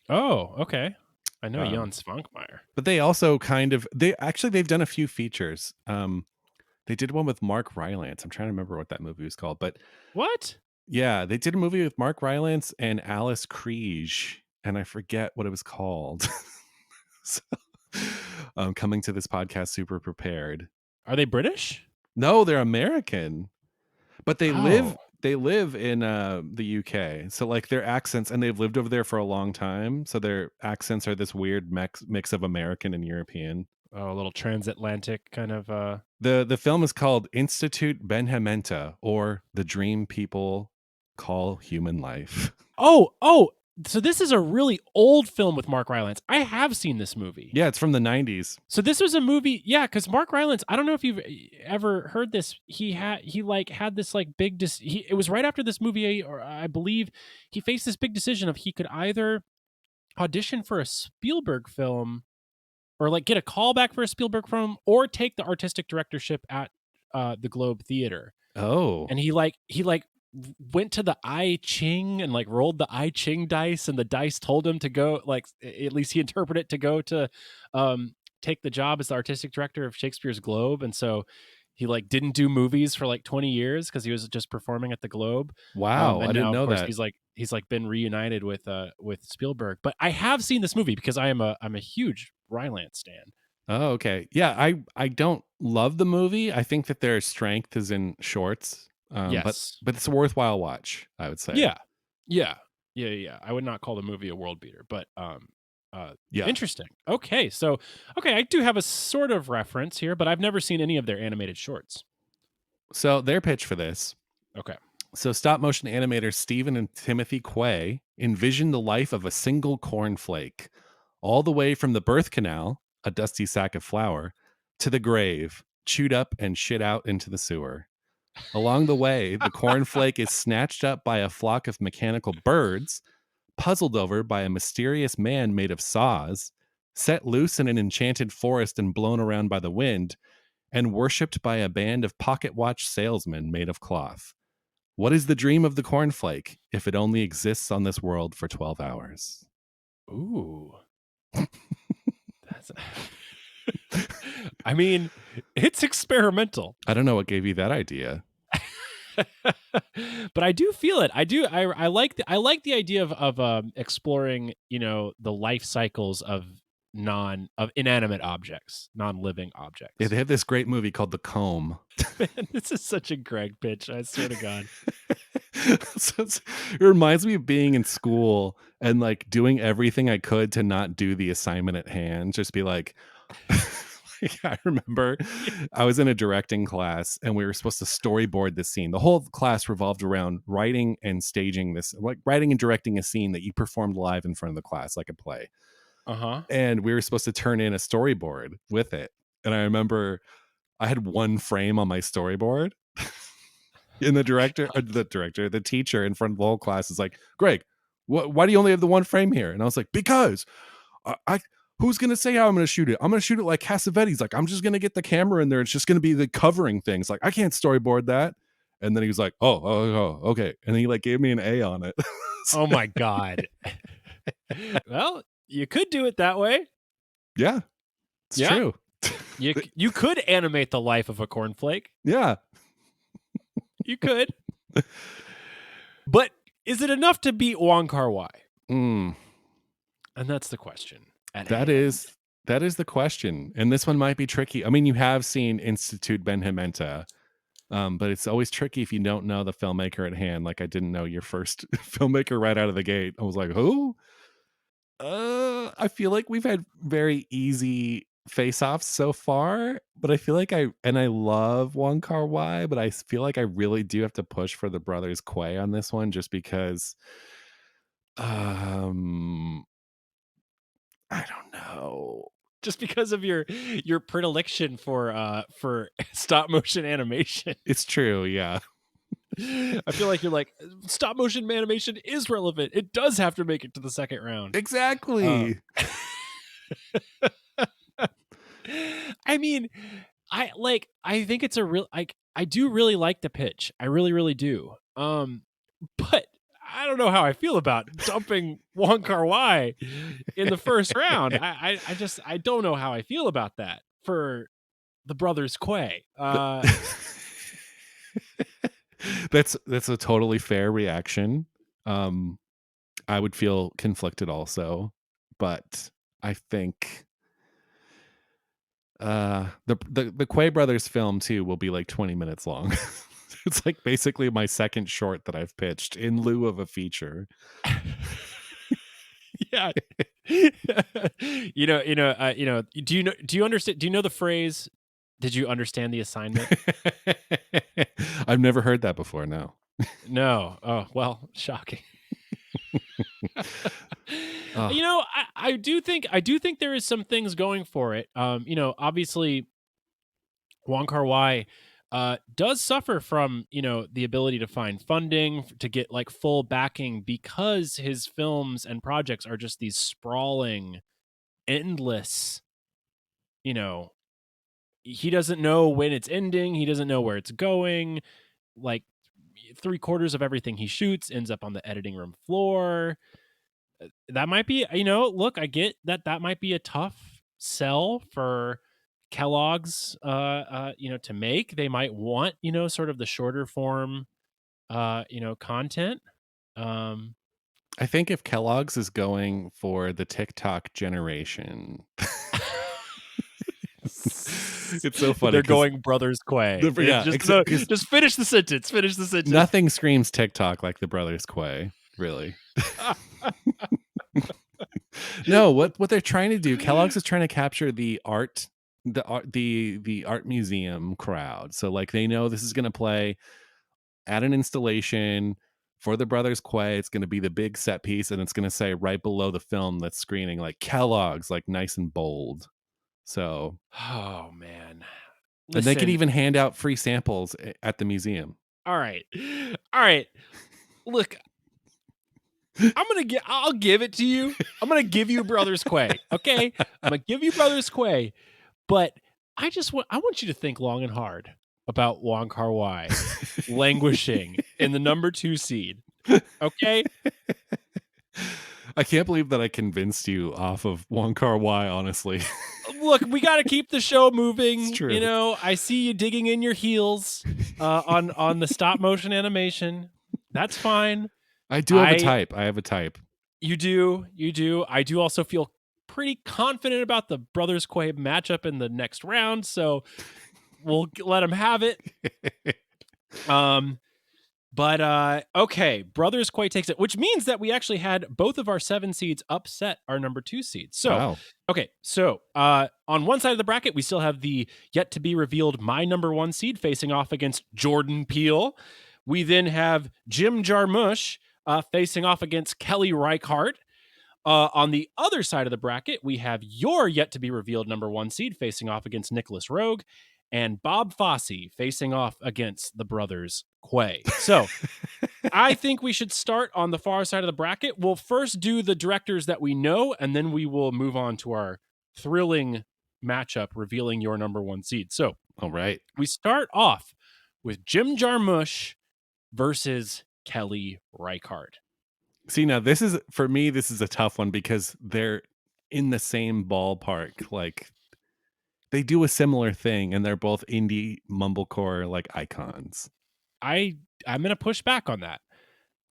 Oh, okay. I know Jan Svankmajer, but they also they've done a few features. They did one with Mark Rylance. I'm trying to remember what that movie was called, but what? Yeah, they did a movie with Mark Rylance and Alice Kriege, and I forget what it was called. So, coming to this podcast super prepared. Are they British? No, they're American, but they live in the UK. So like their accents, and they've lived over there for a long time. So their accents are this weird mix of American and European. Oh, a little transatlantic kind of. The film is called Institute Benjamenta, or The Dream People Call Human Life. Oh, so this is a really old film with Mark Rylance. I have seen this movie. Yeah, it's from the 90s. So this was a movie, yeah, because Mark Rylance, I don't know if you've ever heard this. He had this like big, it was right after this movie, or I believe he faced this big decision of he could either audition for a Spielberg film, or like get a call back for a Spielberg film, or take the artistic directorship at the Globe Theater. Oh. And he went to the I Ching and like rolled the I Ching dice, and the dice told him to go, like, at least he interpreted it to go to take the job as the artistic director of Shakespeare's Globe. And so he like didn't do movies for like 20 years because he was just performing at the Globe. Wow, I didn't know that. He's been reunited with Spielberg. But I have seen this movie because I'm a huge Rylance stan. Oh, okay. Yeah, I don't love the movie. I think that their strength is in shorts. Yes, but it's a worthwhile watch, I would say. Yeah. I would not call the movie a world beater, but yeah, interesting. Okay, I do have a sort of reference here, but I've never seen any of their animated shorts. So their pitch for this. Okay. So stop motion animators Stephen and Timothy Quay envision the life of a single cornflake, all the way from the birth canal, a dusty sack of flour, to the grave, chewed up and shit out into the sewer. Along the way, the cornflake is snatched up by a flock of mechanical birds, puzzled over by a mysterious man made of saws, set loose in an enchanted forest and blown around by the wind, and worshipped by a band of pocket watch salesmen made of cloth. What is the dream of the cornflake if it only exists on this world for 12 hours? Ooh. I mean, it's experimental. I don't know what gave you that idea. But I do feel it. I like the idea of exploring, the life cycles of inanimate objects, non-living objects. Yeah, they have this great movie called The Comb. Man, this is such a Greg pitch. I swear to God. It reminds me of being in school and like doing everything I could to not do the assignment at hand. Just be like, I remember I was in a directing class and we were supposed to storyboard this scene. The whole class revolved around writing and staging this, like writing and directing a scene that you performed live in front of the class, like a play. Uh-huh. And we were supposed to turn in a storyboard with it. And I remember I had one frame on my storyboard. And the teacher in front of the whole class is like, Greg, why do you only have the one frame here? And I was like, because who's going to say how I'm going to shoot it? I'm going to shoot it like Cassavetes. Like, I'm just going to get the camera in there. It's just going to be the covering things. Like, I can't storyboard that. And then he was like, oh, okay. And he like gave me an A on it. Oh my God. Well, you could do it that way. Yeah, it's true. You could animate the life of a cornflake. Yeah. You could. But is it enough to beat Wong Kar-wai? And that's the question. That is the question. And this one might be tricky. I mean, you have seen Institute Ben-Hementa, but it's always tricky if you don't know the filmmaker at hand. Like I didn't know your first filmmaker right out of the gate. I was like, who? I feel like we've had very easy face-offs so far, but I feel like I love Wong Kar-wai, but I feel like I really do have to push for the brothers Quay on this one, just because I don't know, just because of your predilection for stop motion animation. It's true, yeah. I feel like you're like, stop motion animation is relevant. It does have to make it to the second round. Exactly. I mean, I think it's a real, I do really like the pitch. I really, really do. But I don't know how I feel about dumping Wong Kar-wai in the first round. I don't know how I feel about that for the brothers Quay. That's a totally fair reaction. I would feel conflicted also, but I think the Quay brothers film too will be like 20 minutes long. It's like basically my second short that I've pitched in lieu of a feature. Yeah. Do you understand? Do you know the phrase, did you understand the assignment? I've never heard that before. No. No. Oh, well, shocking. I do think there is some things going for it. Obviously Wong Kar-wai does suffer from, the ability to find funding to get like full backing, because his films and projects are just these sprawling, endless, he doesn't know when it's ending. He doesn't know where it's going. Like 3/4 of everything he shoots ends up on the editing room floor. That might be, look, I get that might be a tough sell for Kellogg's, to make. They might want, sort of the shorter form, content. I think if Kellogg's is going for the TikTok generation, it's so funny. They're going brothers Quay. Yeah, just finish the sentence. Finish the sentence. Nothing screams TikTok like the brothers Quay, really. No, what they're trying to do, Kellogg's is trying to capture the art museum crowd. So like they know this is going to play at an installation for the brothers Quay. It's going to be the big set piece, and it's going to say right below the film that's screening, like Kellogg's, like nice and bold. So, oh man, and they could even hand out free samples at the museum. All right. Look, I'll give it to you. I'm gonna give you brothers Quay. Okay, I'm gonna give you brothers Quay, but I want you to think long and hard about Wong Kar-wai languishing in the number 2 seed. Okay. I can't believe that I convinced you off of Wong Kar-wai, honestly. look, we got to keep the show moving. It's true. You know, I see you digging in your heels on the stop motion animation. That's fine. I do have a type. I have a type. You do. I do also feel pretty confident about the Brothers Quay matchup in the next round, so we'll let them have it. But okay, Brothers Quay takes it, which means that we actually had both of our 7 seeds upset our number 2 seeds. So, Wow. okay, so on one side of the bracket, we still have the yet to be revealed my number 1 seed facing off against Jordan Peele. We then have Jim Jarmusch facing off against Kelly Reichardt. On the other side of the bracket, we have your yet to be revealed number 1 seed facing off against Nicholas Rogue, and Bob Fosse facing off against the Brothers Quay. So I think we should start on the far side of the bracket. We'll first do the directors that we know, and then we will move on to our thrilling matchup revealing your number 1 seed. So, all right, we start off with Jim Jarmusch versus Kelly Reichardt. See, now this is, for me, this is a tough one because they're in the same ballpark. Like, they do a similar thing, and they're both indie mumblecore like icons. I'm going to push back on that.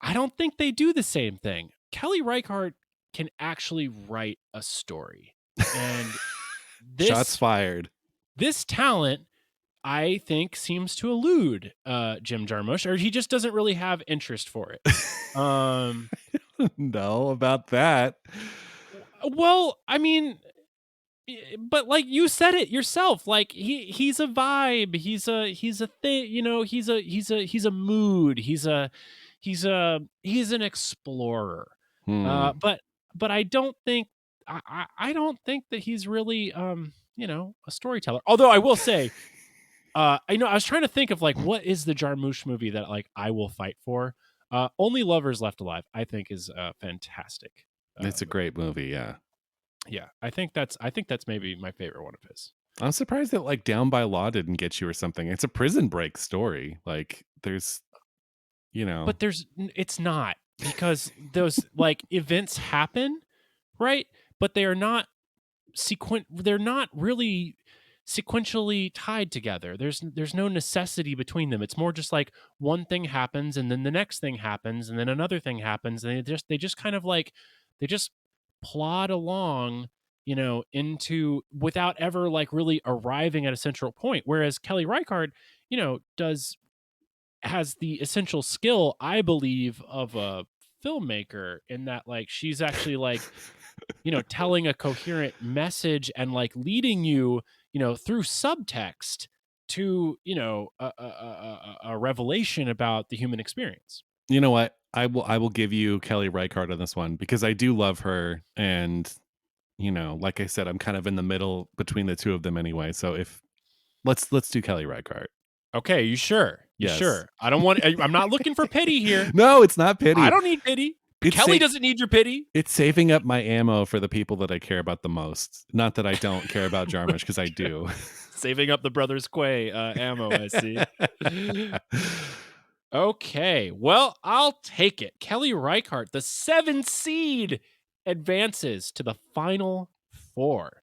I don't think they do the same thing. Kelly Reichardt can actually write a story. And Shots fired. This talent, I think, seems to elude Jim Jarmusch, or he just doesn't really have interest for it. I don't know about that. Well, I mean, but like you said it yourself, like he's a vibe, he's a thing, you know, he's a mood, he's an explorer. But I don't think I don't think that he's really you know, a storyteller. Although I will say I was trying to think of like what is the Jarmusch movie that like I will fight for. Only Lovers Left Alive, I think, is fantastic. It's a great movie, yeah. Yeah, I think that's maybe my favorite one of his. I'm surprised that like Down by Law didn't get you or something. It's a prison break story. Like there's, you know, but it's not, because those like events happen, right? But they are not they're not really sequentially tied together. There's no necessity between them. It's more just like one thing happens and then the next thing happens and then another thing happens, and they just kind of like they just plod along, you know, into without ever like really arriving at a central point. Whereas Kelly Reichardt, you know, has the essential skill, I believe, of a filmmaker, in that like she's actually like, you know, telling a coherent message and like leading you, you know, through subtext to, you know, a revelation about the human experience. You know what? I will give you Kelly Reichardt on this one because I do love her, and you know, like I said, I'm kind of in the middle between the two of them anyway. So if let's do Kelly Reichardt. Okay, you sure? Yes. Sure. I don't want. I'm not looking for pity here. No, it's not pity. I don't need pity. Kelly doesn't need your pity. It's saving up my ammo for the people that I care about the most. Not that I don't care about Jarmusch, because I do. Saving up the Brothers Quay ammo, I see. Okay, well, I'll take it. Kelly Reichardt, the 7 seed, advances to the final 4.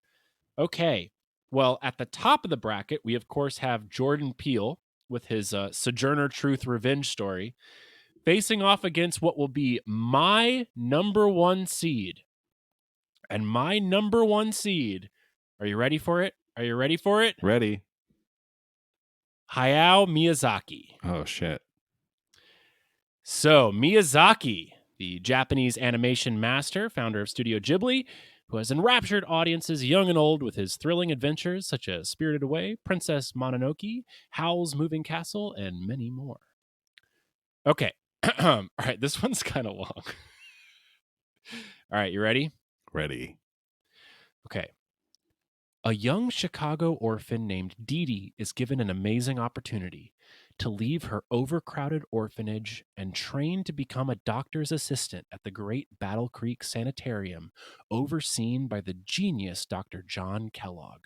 Okay, well, at the top of the bracket, we of course have Jordan Peele with his Sojourner Truth revenge story, facing off against what will be my number 1 seed. And my number 1 seed, are you ready for it? Are you ready for it? Ready. Hayao Miyazaki. Oh, shit. So, Miyazaki, the Japanese animation master, founder of Studio Ghibli, who has enraptured audiences young and old with his thrilling adventures such as Spirited Away, Princess Mononoke, Howl's Moving Castle, and many more. Okay. All right, this one's kind of long. All right, you ready? Ready. Okay. A young Chicago orphan named Dee Dee is given an amazing opportunity to leave her overcrowded orphanage and train to become a doctor's assistant at the Great Battle Creek Sanitarium, overseen by the genius Dr. John Kellogg.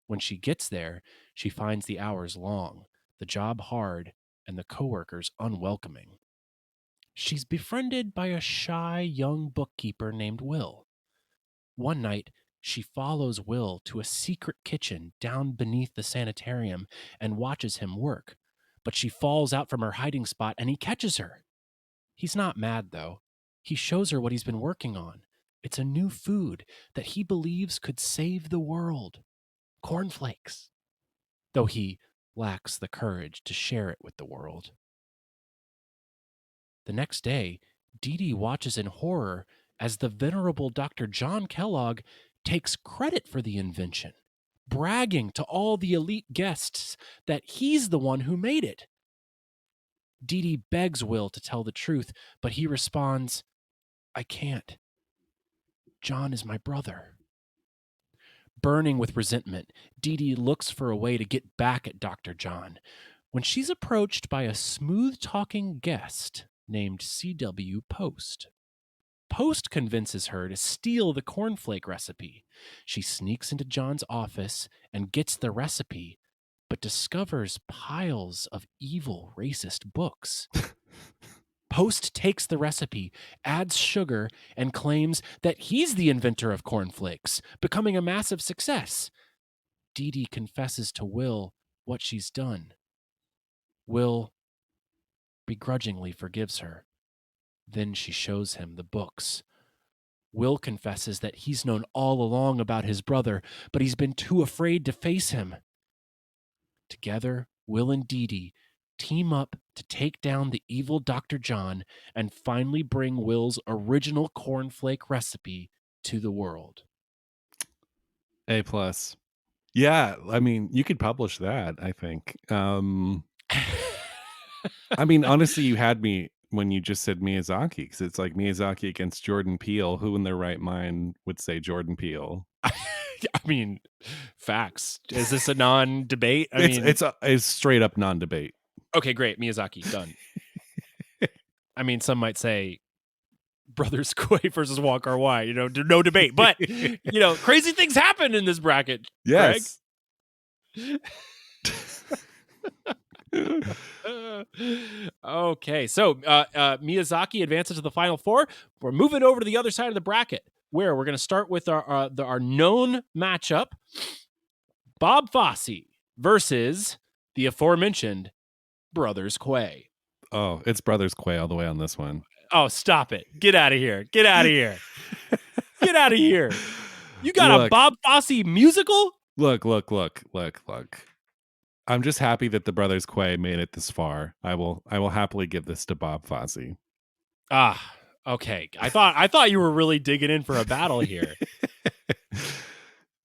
When she gets there, she finds the hours long, the job hard, and the coworkers unwelcoming. She's befriended by a shy young bookkeeper named Will. One night, She follows Will to a secret kitchen down beneath the sanitarium and watches him work. But she falls out from her hiding spot and he catches her. He's not mad, though. He shows her what he's been working on. It's a new food that he believes could save the world. Cornflakes. Though he lacks the courage to share it with the world. The next day, Dee Dee watches in horror as the venerable Dr. John Kellogg takes credit for the invention, bragging to all the elite guests that he's the one who made it. Dee Dee begs Will to tell the truth, but he responds, "I can't. John is my brother." Burning with resentment, Dee Dee looks for a way to get back at Dr. John when she's approached by a smooth-talking guest named C.W. Post. Post convinces her to steal the cornflake recipe. She sneaks into John's office and gets the recipe, but discovers piles of evil, racist books. Post takes the recipe, adds sugar, and claims that he's the inventor of cornflakes, becoming a massive success. Dee Dee confesses to Will what she's done. Will begrudgingly forgives her. Then she shows him the books. Will confesses that he's known all along about his brother, but he's been too afraid to face him. Together, Will and Dee Dee team up to take down the evil Dr. John and finally bring Will's original cornflake recipe to the world. A+. Yeah, I mean, you could publish that, I think. I mean, honestly, you had me when you just said Miyazaki, because it's like Miyazaki against Jordan Peele. Who in their right mind would say Jordan Peele? I mean, facts. Is this a non-debate? It's a straight up non-debate. Okay, great. Miyazaki, done. I mean, some might say Brothers Quay versus Wong Kar-wai, no debate. But, crazy things happen in this bracket. Yes. Okay, so Miyazaki advances to the final four. We're moving over to the other side of the bracket, where we're going to start with our known matchup: Bob Fosse versus the aforementioned Brothers Quay. Oh, it's Brothers Quay all the way on this one. Oh, stop it! Get out of here! Get out of here! Get out of here! You got a Bob Fosse musical? Look. I'm just happy that the Brothers Quay made it this far. I will happily give this to Bob Fosse. Ah, okay. I thought you were really digging in for a battle here.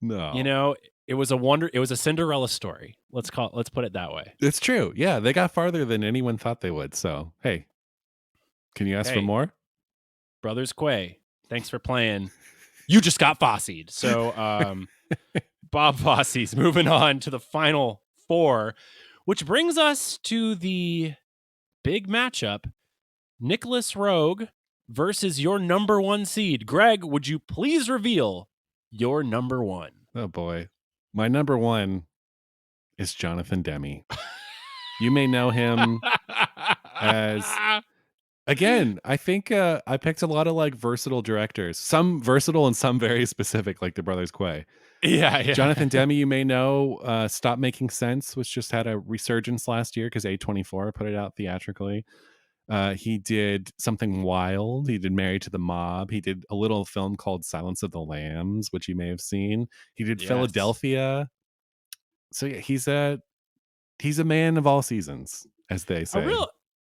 No. It was a Cinderella story. Let's put it that way. It's true. Yeah, they got farther than anyone thought they would. So, hey. Can you ask for more? Brothers Quay, thanks for playing. You just got Fossey'd. So, Bob Fosse's moving on to the final four, which brings us to the big matchup: Nicholas Roeg versus your number one seed. Greg, would you please reveal your number one? Oh boy. My number one is Jonathan Demme. You may know him as, again, I think I picked a lot of like versatile directors, some versatile and some very specific, like the Brothers Quay. Yeah. Jonathan Demme, you may know, Stop Making Sense, which just had a resurgence last year because A24 put it out theatrically. He did Something Wild. He did Married to the Mob. He did a little film called Silence of the Lambs, which you may have seen. He did Philadelphia. So yeah, he's a man of all seasons, as they say.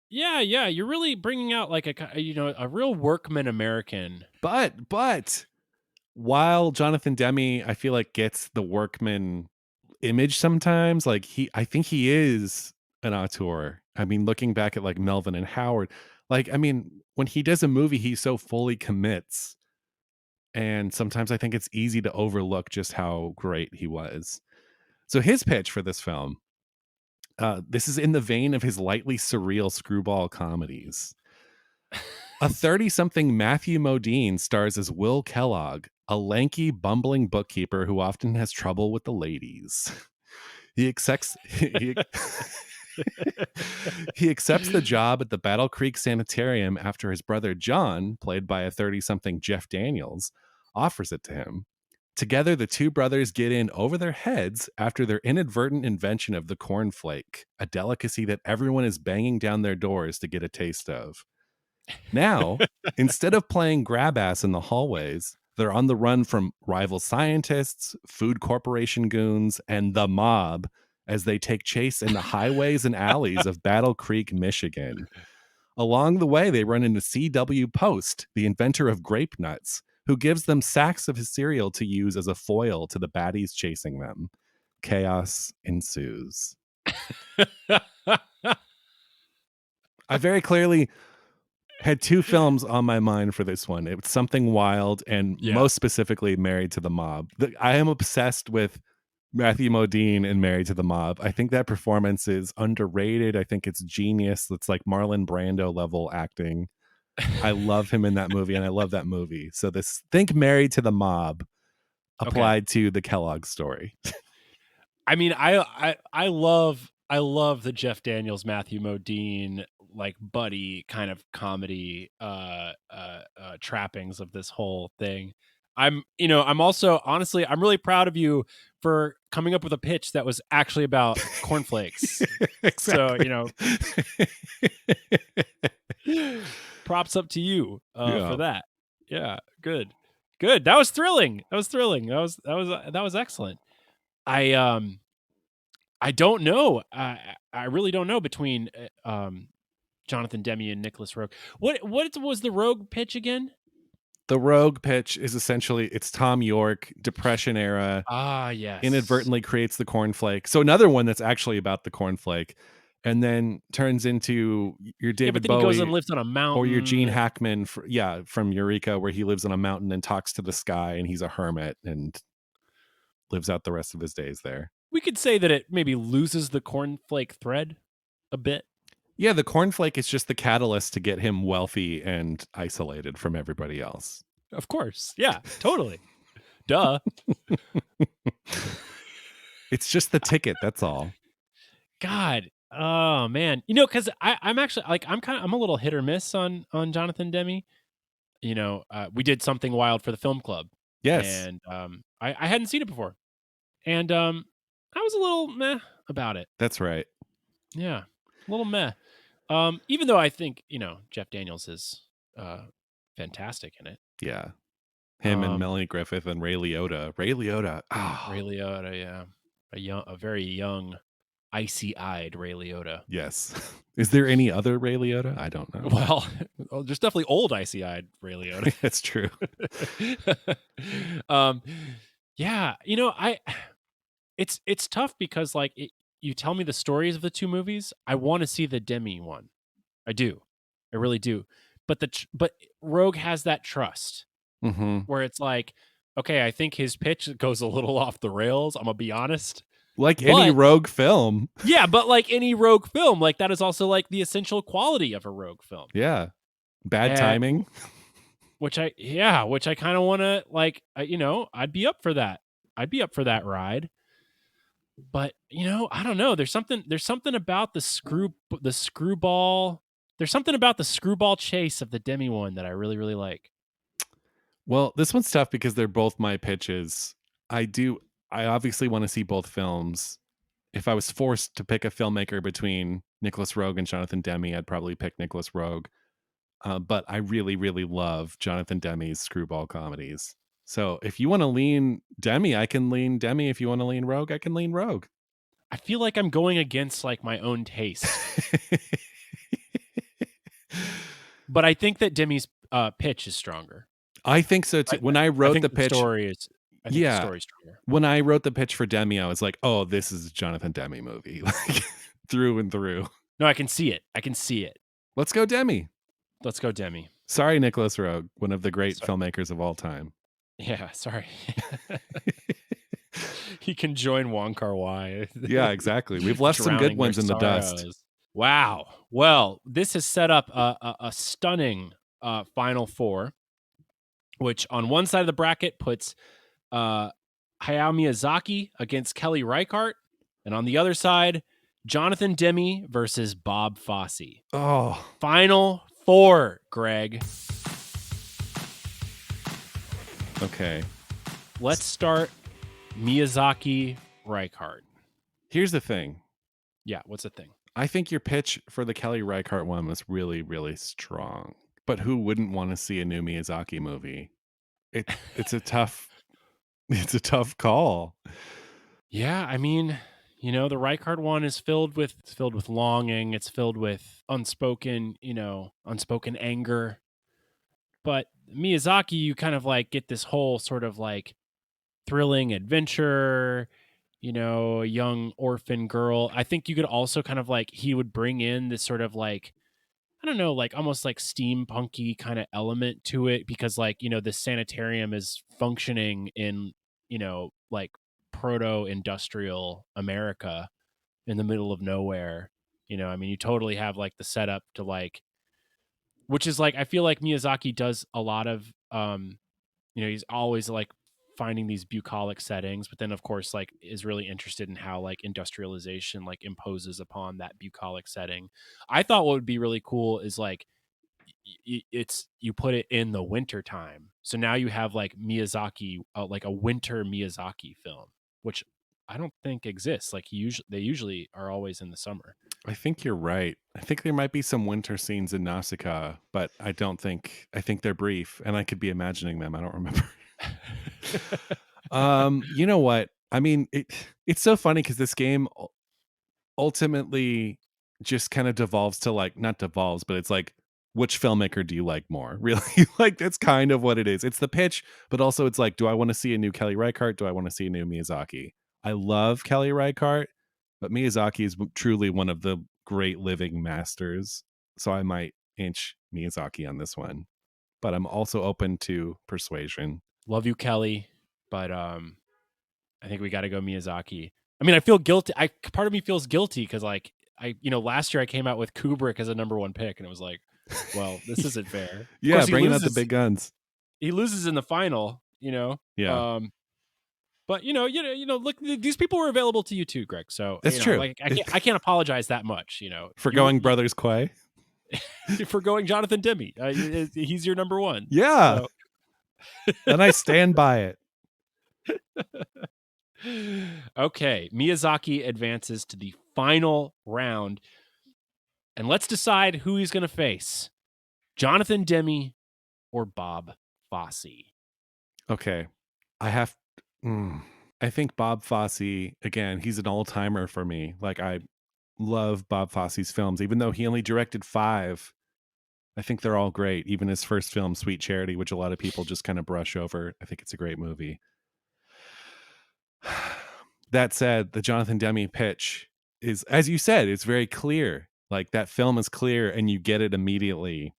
Yeah. You're really bringing out like a real workman American. But while Jonathan Demme, I feel like gets the workman image sometimes, like I think he is an auteur. I mean, looking back at like Melvin and Howard, like, I mean, when he does a movie, he so fully commits. And sometimes I think it's easy to overlook just how great he was. So his pitch for this film, this is in the vein of his lightly surreal screwball comedies. A 30-something Matthew Modine stars as Will Kellogg, a lanky, bumbling bookkeeper who often has trouble with the ladies. He accepts the job at the Battle Creek Sanitarium after his brother John, played by a 30-something Jeff Daniels, offers it to him. Together, the two brothers get in over their heads after their inadvertent invention of the cornflake, a delicacy that everyone is banging down their doors to get a taste of. Now, instead of playing grab ass in the hallways, they're on the run from rival scientists, food corporation goons, and the mob as they take chase in the highways and alleys of Battle Creek, Michigan. Along the way, they run into C.W. Post, the inventor of grape nuts, who gives them sacks of his cereal to use as a foil to the baddies chasing them. Chaos ensues. I very clearly had two films on my mind for this one. It was Something Wild and most specifically Married to the Mob. I am obsessed with Matthew Modine in Married to the Mob. I think that performance is underrated. I think it's genius. It's like Marlon Brando level acting. I love him in that movie, and I love that movie. So think Married to the Mob applied to the Kellogg Story. I mean, I love the Jeff Daniels, Matthew Modine, like buddy kind of comedy trappings of this whole thing. I'm also, honestly, I'm really proud of you for coming up with a pitch that was actually about cornflakes. Exactly. So, props up to you for that. Yeah, good. That was thrilling. That was excellent. I don't know. I really don't know between Jonathan Demme and Nicholas Roeg. What was the Roeg pitch again? The Roeg pitch is essentially, it's Tom York, Depression era. Ah, yes. Inadvertently creates the cornflake. So another one that's actually about the cornflake, and then turns into your David Bowie. He goes and lives on a mountain. Or your Gene Hackman, from Eureka, where he lives on a mountain and talks to the sky, and he's a hermit and lives out the rest of his days there. We could say that it maybe loses the cornflake thread a bit. Yeah, the cornflake is just the catalyst to get him wealthy and isolated from everybody else. Of course. Yeah, totally. Duh. It's just the ticket, that's all. God. Oh man. Because I'm actually I'm a little hit or miss on Jonathan Demme. We did Something Wild for the film club. Yes. And I hadn't seen it before. And I was a little meh about it. That's right. Yeah. A little meh. Even though I think, Jeff Daniels is fantastic in it. Yeah. Him and Melanie Griffith and Ray Liotta. Ray Liotta, yeah. A very young, icy-eyed Ray Liotta. Yes. Is there any other Ray Liotta? I don't know. Well, there's definitely old, icy-eyed Ray Liotta. That's true. Yeah, it's tough because you tell me the stories of the two movies. I want to see the Demme one. I do. I really do. But Roeg has that trust where it's like, okay, I think his pitch goes a little off the rails. I'm gonna be honest. Like any Roeg film. Yeah, but like any Roeg film, like that is also like the essential quality of a Roeg film. Yeah. Bad timing. Which I kind of want to I'd be up for that. I'd be up for that ride. But I don't know. There's something about the screwball. There's something about the screwball chase of the Demme one that I really, really like. Well, this one's tough because they're both my pitches. I obviously want to see both films. If I was forced to pick a filmmaker between Nicholas Roeg and Jonathan Demme, I'd probably pick Nicholas Roeg. But I really, really love Jonathan Demme's screwball comedies. So if you want to lean Demme, I can lean Demme. If you want to lean Roeg, I can lean Roeg. I feel like I'm going against my own taste. But I think that Demme's pitch is stronger. I think so too. When I wrote the pitch, the story's stronger. When I wrote the pitch for Demme, I was like, "Oh, this is a Jonathan Demme movie, like through and through." No, I can see it. Let's go Demme. Let's go Demme. Sorry, Nicholas Roeg, one of the great filmmakers of all time. Yeah, sorry. He can join Wong Kar-wai. Yeah, exactly. We've left some good ones in the dust. Wow. Well, this has set up a stunning Final Four, which on one side of the bracket puts Hayao Miyazaki against Kelly Reichardt, and on the other side, Jonathan Demme versus Bob Fosse. Oh. Final Four, Greg. Okay. let's start Miyazaki Reichardt. Here's the thing. Yeah, what's the thing? I think your pitch for the Kelly Reichardt one was really, really strong. But who wouldn't want to see a new Miyazaki movie? It's a tough call. Yeah, I mean, the Reichardt one is filled with longing. It's filled with unspoken anger. But Miyazaki, you kind of like get this whole sort of like thrilling adventure, a young orphan girl. I think you could also kind of like, he would bring in this sort of like, I don't know, like almost like steampunky kind of element to it, because like, this sanitarium is functioning in, like proto-industrial America in the middle of nowhere. I mean, you totally have like the setup to like, which is like, I feel like Miyazaki does a lot of, he's always like finding these bucolic settings, but then of course like is really interested in how like industrialization like imposes upon that bucolic setting. I thought what would be really cool is like, you put it in the winter time, so now you have like Miyazaki, like a winter Miyazaki film, which I don't think exists. Like they usually are always in the summer. I think you're right. I think there might be some winter scenes in Nausicaa, but I think they're brief, and I could be imagining them. I don't remember. You know what? I mean, it's so funny because this game ultimately just kind of devolves to like, not devolves, but it's like, which filmmaker do you like more? Really? Like, that's kind of what it is. It's the pitch, but also it's like, do I want to see a new Kelly Reichardt? Do I want to see a new Miyazaki? I love Kelly Reichardt, but Miyazaki is truly one of the great living masters. So I might inch Miyazaki on this one, but I'm also open to persuasion. Love you, Kelly, but I think we got to go Miyazaki. I mean, I feel guilty. Part of me feels guilty because like last year I came out with Kubrick as a number one pick, and it was like, well, this isn't fair. Yeah, bringing out the big guns. He loses in the final, Yeah. But look, these people were available to you too, Greg. So it's true. Like I can't apologize that much. For going Brothers Quay, for going Jonathan Demme. He's your number one. Yeah, so. And I stand by it. Okay, Miyazaki advances to the final round, and let's decide who he's going to face: Jonathan Demme or Bob Fosse. Okay, I think Bob Fosse, again, he's an all-timer for me. Like, I love Bob Fosse's films, even though he only directed 5. I think they're all great. Even his first film, Sweet Charity, which a lot of people just kind of brush over. I think it's a great movie. That said, the Jonathan Demme pitch is, as you said, it's very clear. Like, that film is clear and you get it immediately.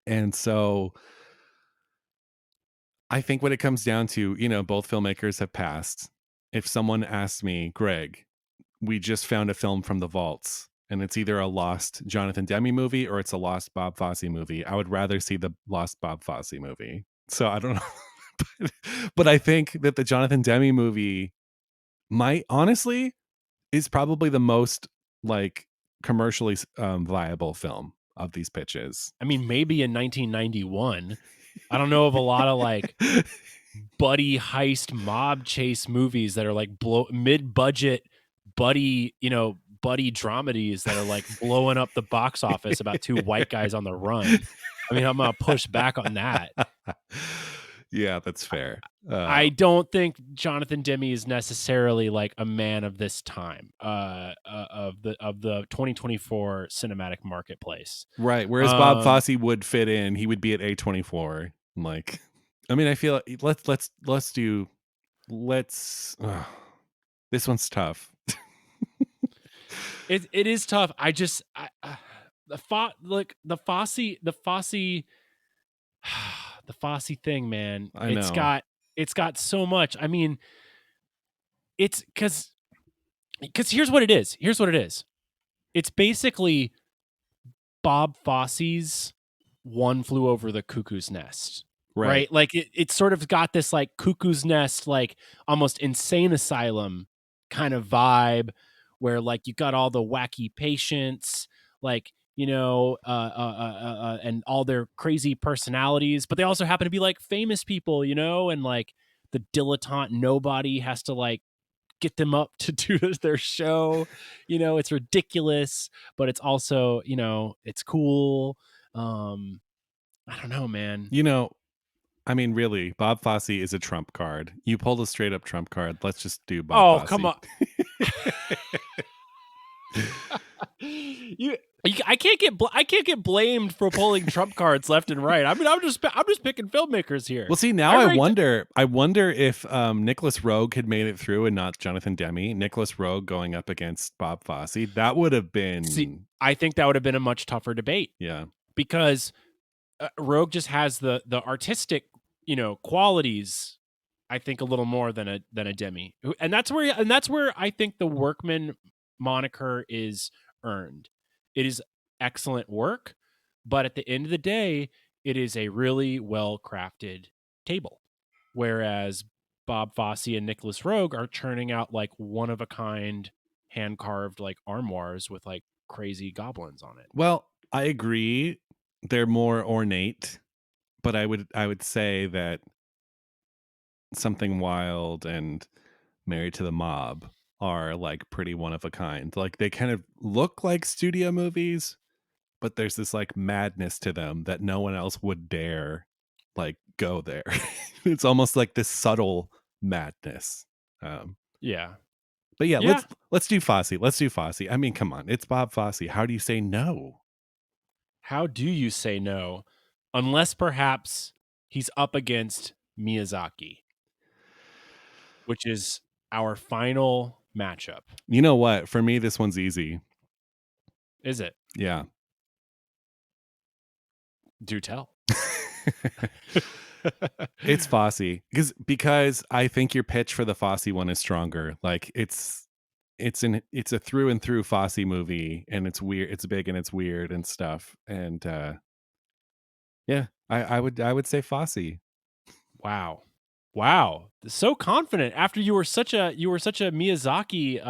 And so I think when it comes down to, both filmmakers have passed. If someone asked me, Greg, we just found a film from the vaults and it's either a lost Jonathan Demme movie or it's a lost Bob Fosse movie, I would rather see the lost Bob Fosse movie. So I don't know. But I think that the Jonathan Demme movie honestly is probably the most like commercially viable film of these pitches. I mean, maybe in 1991. I don't know of a lot of like buddy heist mob chase movies that are like mid-budget buddy dramedies that are like blowing up the box office about two white guys on the run. I mean, I'm gonna push back on that. Yeah, that's fair. I don't think Jonathan Demme is necessarily like a man of this time, of the 2024 cinematic marketplace. Right. Whereas Bob Fosse would fit in, he would be at A24. Like, I mean, I feel like this one's tough. It is tough. The Fosse thing, man. I know. It's got so much. I mean, it's because here's what it is. It's basically Bob Fosse's One Flew Over the Cuckoo's Nest. Right? Like it's sort of got this like Cuckoo's Nest, like almost insane asylum kind of vibe where like you got all the wacky patients, like, and all their crazy personalities, but they also happen to be like famous people, and like the dilettante nobody has to like get them up to do their show. You know, it's ridiculous, but it's also, you know, it's cool. I don't know, man. You know, I mean, really, Bob Fosse is a trump card. You pulled a straight up trump card. Let's just do Bob Fosse. Come on. I can't get blamed for pulling trump cards left and right. I mean, I'm just picking filmmakers here. Well, see, now I wonder if Nicholas Roeg had made it through and not Jonathan Demme. Nicholas Roeg going up against Bob Fosse, that would have been. See, I think that would have been a much tougher debate. Yeah, because Roeg just has the artistic, you know, qualities. I think a little more than a Demme, and that's where I think the Workman moniker is earned. It is excellent work, but at the end of the day, it is a really well-crafted table. Whereas Bob Fosse and Nicholas Roeg are churning out like one-of-a-kind, hand-carved like armoires with like crazy goblins on it. Well, I agree. They're more ornate, but I would say that Something Wild and Married to the Mob are like pretty one of a kind. Like they kind of look like studio movies, but there's this like madness to them that no one else would dare like go there. It's almost like this subtle madness. Yeah. But yeah, let's do Fosse. Let's do Fosse. I mean, come on, it's Bob Fosse. How do you say no? How do you say no? Unless perhaps he's up against Miyazaki, which is our final matchup. You know what? For me, this one's easy. Is it? Yeah. Do tell. It's Fosse because I think your pitch for the Fosse one is stronger. Like it's a through and through Fosse movie, and it's weird. It's big and it's weird and stuff. And yeah, I would say Fosse. Wow. So confident after you were such a Miyazaki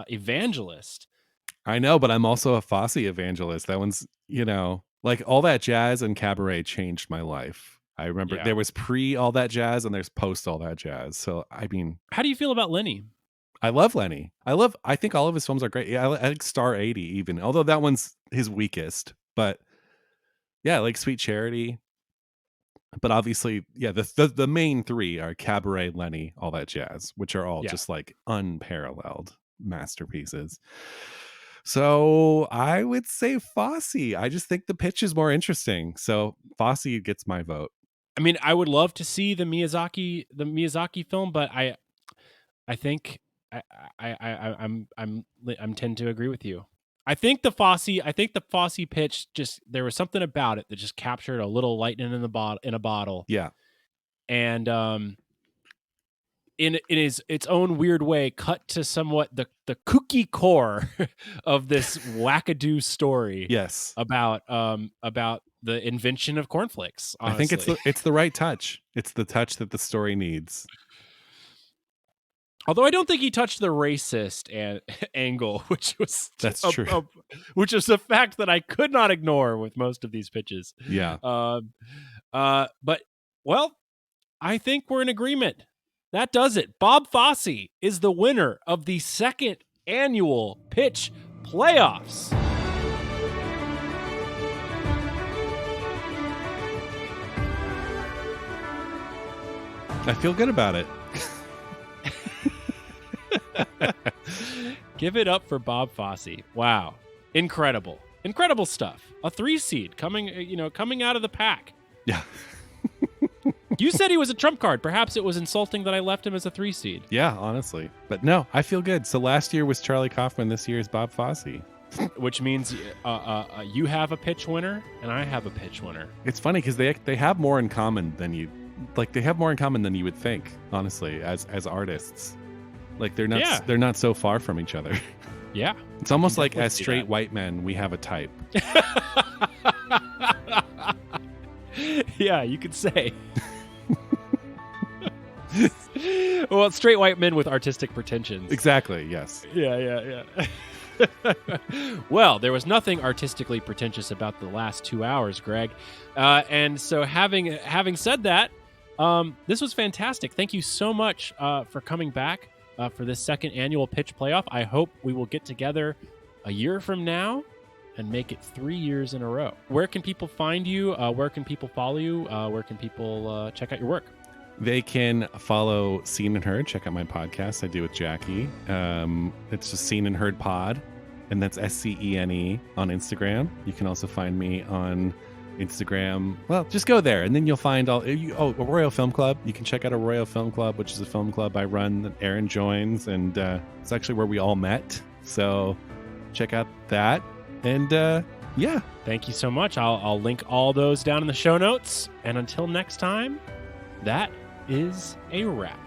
evangelist. I know, but I'm also a Fosse evangelist. That one's, you know, like All That Jazz and Cabaret changed my life. I remember there was pre All That Jazz and there's post All That Jazz. So, I mean, how do you feel about Lenny? I love Lenny. I think all of his films are great. I like Star 80 even, although that one's his weakest. But yeah, I like Sweet Charity. But obviously, yeah, the main three are Cabaret, Lenny, All That Jazz, which are all just like unparalleled masterpieces. So I would say Fosse. I just think the pitch is more interesting. So Fosse gets my vote. I mean, I would love to see the Miyazaki film, but I think I'm tend to agree with you. I think the Fosse pitch, just there was something about it that just captured a little lightning in a bottle. Yeah. And in its own weird way, cut to somewhat the kooky core of this wackadoo story. Yes. About the invention of cornflakes. Honestly. I think it's the right touch. It's the touch that the story needs. Although I don't think he touched the racist angle, which was true. Which is a fact that I could not ignore with most of these pitches. Yeah. But well, I think we're in agreement. That does it. Bob Fosse is the winner of the second annual Pitch Playoffs. I feel good about it. Give it up for Bob Fosse. Wow. Incredible stuff. A 3 seed coming out of the pack. Yeah. You said he was a trump card. Perhaps it was insulting that I left him as a 3 seed. Yeah, honestly. But no, I feel good. So last year was Charlie Kaufman. This year is Bob Fosse. Which means you have a pitch winner and I have a pitch winner. It's funny because they have more in common than you would think, honestly, as artists. Like they're not so far from each other. Yeah. It's almost like as straight white men, we have a type. Yeah, you could say. Well, straight white men with artistic pretensions. Exactly, yes. Yeah. Well, there was nothing artistically pretentious about the last 2 hours, Greg. And so having said that, This was fantastic. Thank you so much for coming back for this second annual pitch playoff. I hope we will get together a year from now and make it 3 years in a row. Where can people find you? Where can people follow you? Where can people check out your work? They can follow Seen and Heard. Check out my podcast I do with Jackie. It's just Seen and Heard Pod, and that's SCENE on Instagram. You can also find me on Instagram. Well, just go there, and then you'll find Arroyo Film Club. You can check out Arroyo Film Club, which is a film club I run that Aaron joins, and it's actually where we all met. So check out that. And yeah. Thank you so much. I'll link all those down in the show notes. And until next time, that is a wrap.